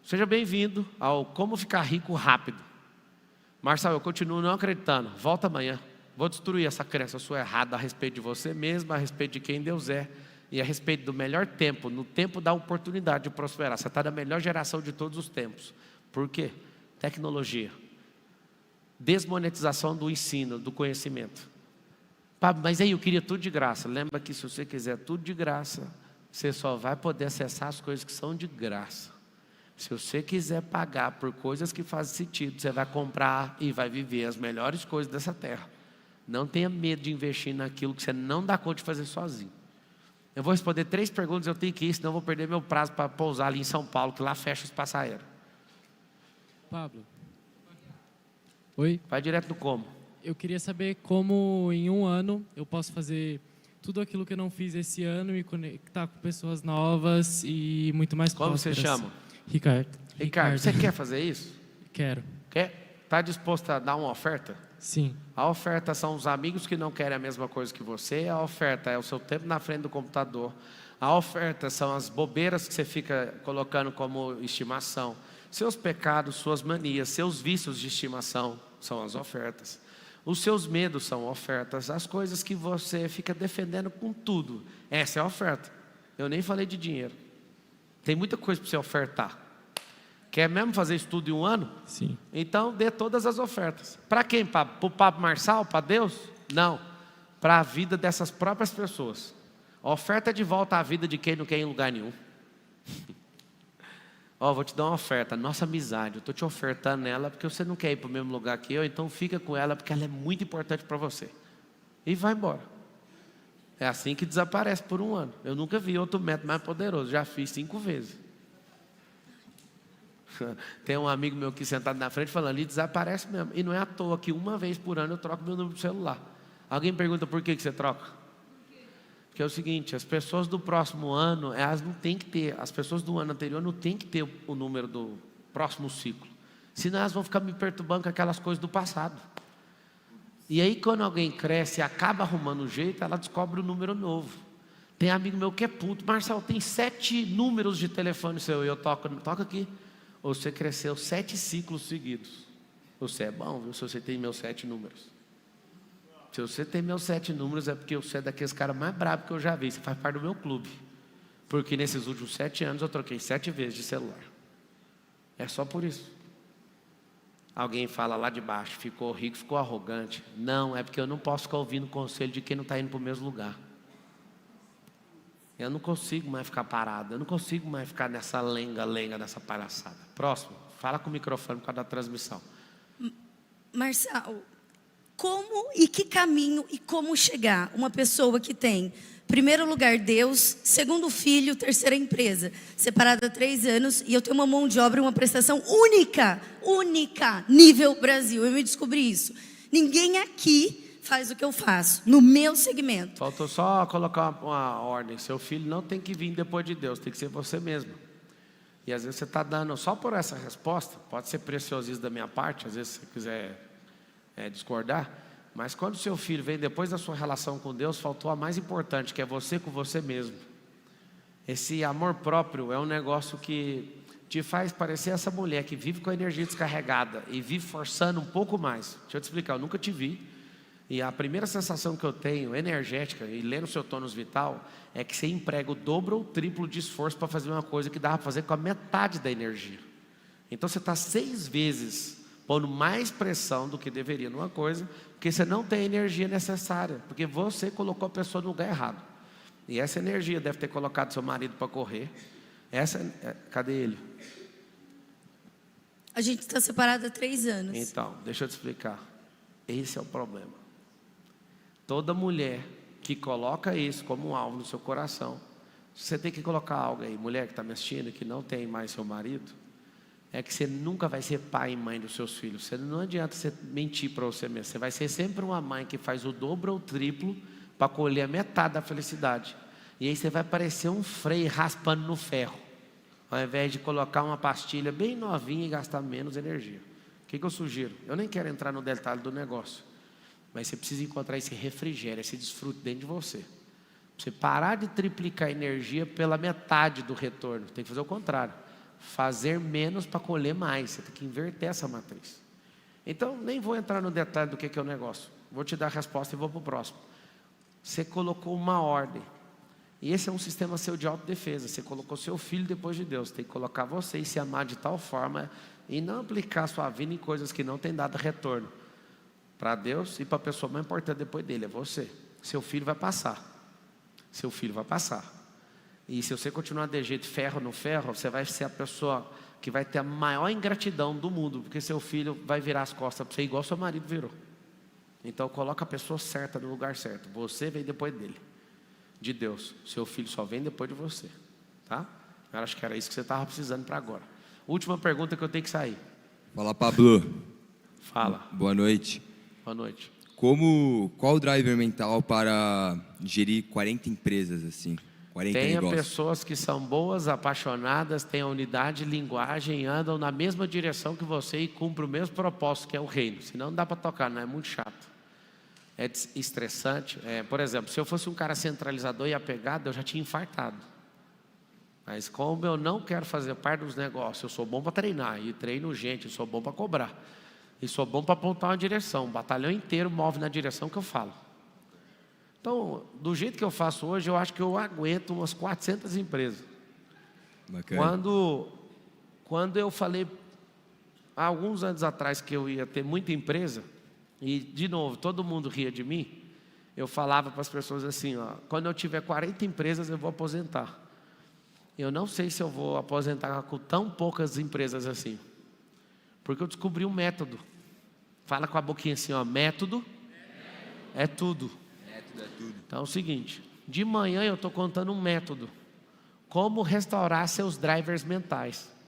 seja bem-vindo ao Como Ficar Rico Rápido. Marcelo, eu continuo não acreditando. Volta amanhã. Vou destruir essa crença sua errada a respeito de você mesmo, a respeito de quem Deus é e a respeito do melhor tempo, no tempo da oportunidade de prosperar. Você está na melhor geração de todos os tempos. Por quê? Tecnologia. Desmonetização do ensino, do conhecimento. Mas aí eu queria tudo de graça. Lembra que se você quiser tudo de graça, você só vai poder acessar as coisas que são de graça. Se você quiser pagar por coisas que fazem sentido, você vai comprar e vai viver as melhores coisas dessa terra. Não tenha medo de investir naquilo que você não dá conta de fazer sozinho. Eu vou responder 3 perguntas, eu tenho que ir, senão eu vou perder meu prazo para pousar ali em São Paulo, que lá fecha o espaço aéreo. Pablo. Oi? Vai direto no como. Eu queria saber como em um ano eu posso fazer tudo aquilo que eu não fiz esse ano e conectar com pessoas novas e muito mais prósperas. Como você chama? Ricardo, você quer fazer isso? Quero. Quer? Está disposto a dar uma oferta? Sim. A oferta são os amigos que não querem a mesma coisa que você. A oferta é o seu tempo na frente do computador. A oferta são as bobeiras que você fica colocando como estimação. Seus pecados, suas manias, seus vícios de estimação são as ofertas. Os seus medos são ofertas. As coisas que você fica defendendo com tudo. Essa é a oferta. Eu nem falei de dinheiro. Tem muita coisa para você ofertar. Quer mesmo fazer estudo em um ano? Sim. Então dê todas as ofertas. Para quem? Para o Pablo Marçal? Para Deus? Não. Para a vida dessas próprias pessoas. A oferta é de volta à vida de quem não quer ir em lugar nenhum. Vou te dar uma oferta. Nossa amizade, eu estou te ofertando ela porque você não quer ir para o mesmo lugar que eu. Então fica com ela porque ela é muito importante para você. E vai embora. É assim que desaparece por um ano. Eu nunca vi outro método mais poderoso. Já fiz 5 vezes. Tem um amigo meu aqui sentado na frente falando, ele desaparece mesmo. E não é à toa que uma vez por ano eu troco meu número de celular. Alguém pergunta por que você troca? Porque é o seguinte, as pessoas do próximo ano, elas não têm que ter, as pessoas do ano anterior não têm que ter o número do próximo ciclo. Senão elas vão ficar me perturbando com aquelas coisas do passado. E aí quando alguém cresce e acaba arrumando um jeito, ela descobre um número novo. Tem amigo meu que é puto, Marcelo, tem 7 números de telefone seu, e eu toco aqui. Você cresceu 7 ciclos seguidos. Você é bom, viu? Se você tem meus 7 números. Se você tem meus 7 números, é porque você é daqueles caras mais bravos que eu já vi. Você faz parte do meu clube. Porque nesses últimos 7 anos eu troquei 7 vezes de celular. É só por isso. Alguém fala lá de baixo, ficou rico, ficou arrogante. Não, é porque eu não posso ficar ouvindo conselho de quem não está indo para o mesmo lugar. Eu não consigo mais ficar parado. Eu não consigo mais ficar nessa lenga, nessa palhaçada. Próximo, fala com o microfone por causa da transmissão. Marçal, como e que caminho e como chegar. Uma pessoa que tem, primeiro lugar, Deus, segundo filho, terceira empresa, separada há 3 anos, e eu tenho uma mão de obra e uma prestação única, nível Brasil. Eu me descobri isso. Ninguém aqui faz o que eu faço, no meu segmento. Faltou só colocar uma ordem. Seu filho não tem que vir depois de Deus, tem que ser você mesmo. E às vezes você está dando, só por essa resposta, pode ser preciosismo da minha parte, às vezes se você quiser discordar, mas quando seu filho vem depois da sua relação com Deus, faltou a mais importante, que é você com você mesmo. Esse amor próprio é um negócio que te faz parecer essa mulher que vive com a energia descarregada e vive forçando um pouco mais. Deixa eu te explicar, eu nunca te vi. E a primeira sensação que eu tenho, energética, e lendo o seu tônus vital, é que você emprega o dobro ou o triplo de esforço para fazer uma coisa que dá para fazer com a metade da energia. Então você está 6 vezes pondo mais pressão do que deveria numa coisa, porque você não tem a energia necessária, porque você colocou a pessoa no lugar errado. E essa energia deve ter colocado seu marido para correr. Cadê ele? A gente está separado há 3 anos. Então, deixa eu te explicar. Esse é o problema. Toda mulher que coloca isso como um alvo no seu coração, você tem que colocar algo aí, mulher que está me assistindo, que não tem mais seu marido, é que você nunca vai ser pai e mãe dos seus filhos. Não adianta você mentir para você mesmo. Você vai ser sempre uma mãe que faz o dobro ou o triplo para colher a metade da felicidade. E aí você vai parecer um freio raspando no ferro, ao invés de colocar uma pastilha bem novinha e gastar menos energia. O que eu sugiro? Eu nem quero entrar no detalhe do negócio, mas você precisa encontrar esse refrigério, esse desfrute dentro de você. Você parar de triplicar a energia pela metade do retorno. Tem que fazer o contrário. Fazer menos para colher mais. Você tem que inverter essa matriz. Então, nem vou entrar no detalhe do que é o negócio. Vou te dar a resposta e vou para o próximo. Você colocou uma ordem. E esse é um sistema seu de autodefesa. Você colocou seu filho depois de Deus. Tem que colocar você e se amar de tal forma e não aplicar sua vida em coisas que não têm dado retorno. Para Deus e para a pessoa mais importante depois dele, é você. Seu filho vai passar. Seu filho vai passar. E se você continuar de jeito ferro no ferro, você vai ser a pessoa que vai ter a maior ingratidão do mundo, porque seu filho vai virar as costas para você igual seu marido virou. Então coloca a pessoa certa no lugar certo. Você vem depois dele. De Deus. Seu filho só vem depois de você. Tá? Eu acho que era isso que você estava precisando para agora. Última pergunta que eu tenho que sair. Fala, Pablo. Fala. Boa noite. Boa noite. Qual o driver mental para gerir 40 empresas assim? 40 Tenha negócios? pessoas que são boas, apaixonadas, têm a unidade, linguagem, andam na mesma direção que você e cumprem o mesmo propósito, que é o reino. Senão não dá para tocar, não é muito chato. É estressante. Por exemplo, se eu fosse um cara centralizador e apegado, eu já tinha infartado. Mas como eu não quero fazer parte dos negócios, eu sou bom para treinar, e treino gente, eu sou bom para cobrar. E sou bom para apontar uma direção. O batalhão inteiro move na direção que eu falo. Então, do jeito que eu faço hoje, eu acho que eu aguento umas 400 empresas. Bacana. Quando eu falei, há alguns anos atrás, que eu ia ter muita empresa, e, de novo, todo mundo ria de mim, eu falava para as pessoas assim, ó, quando eu tiver 40 empresas, eu vou aposentar. Eu não sei se eu vou aposentar com tão poucas empresas assim. Porque eu descobri um método. Fala com a boquinha assim, ó, método é tudo. Método é tudo. Então é o seguinte, de manhã eu estou contando um método. Como restaurar seus drivers mentais.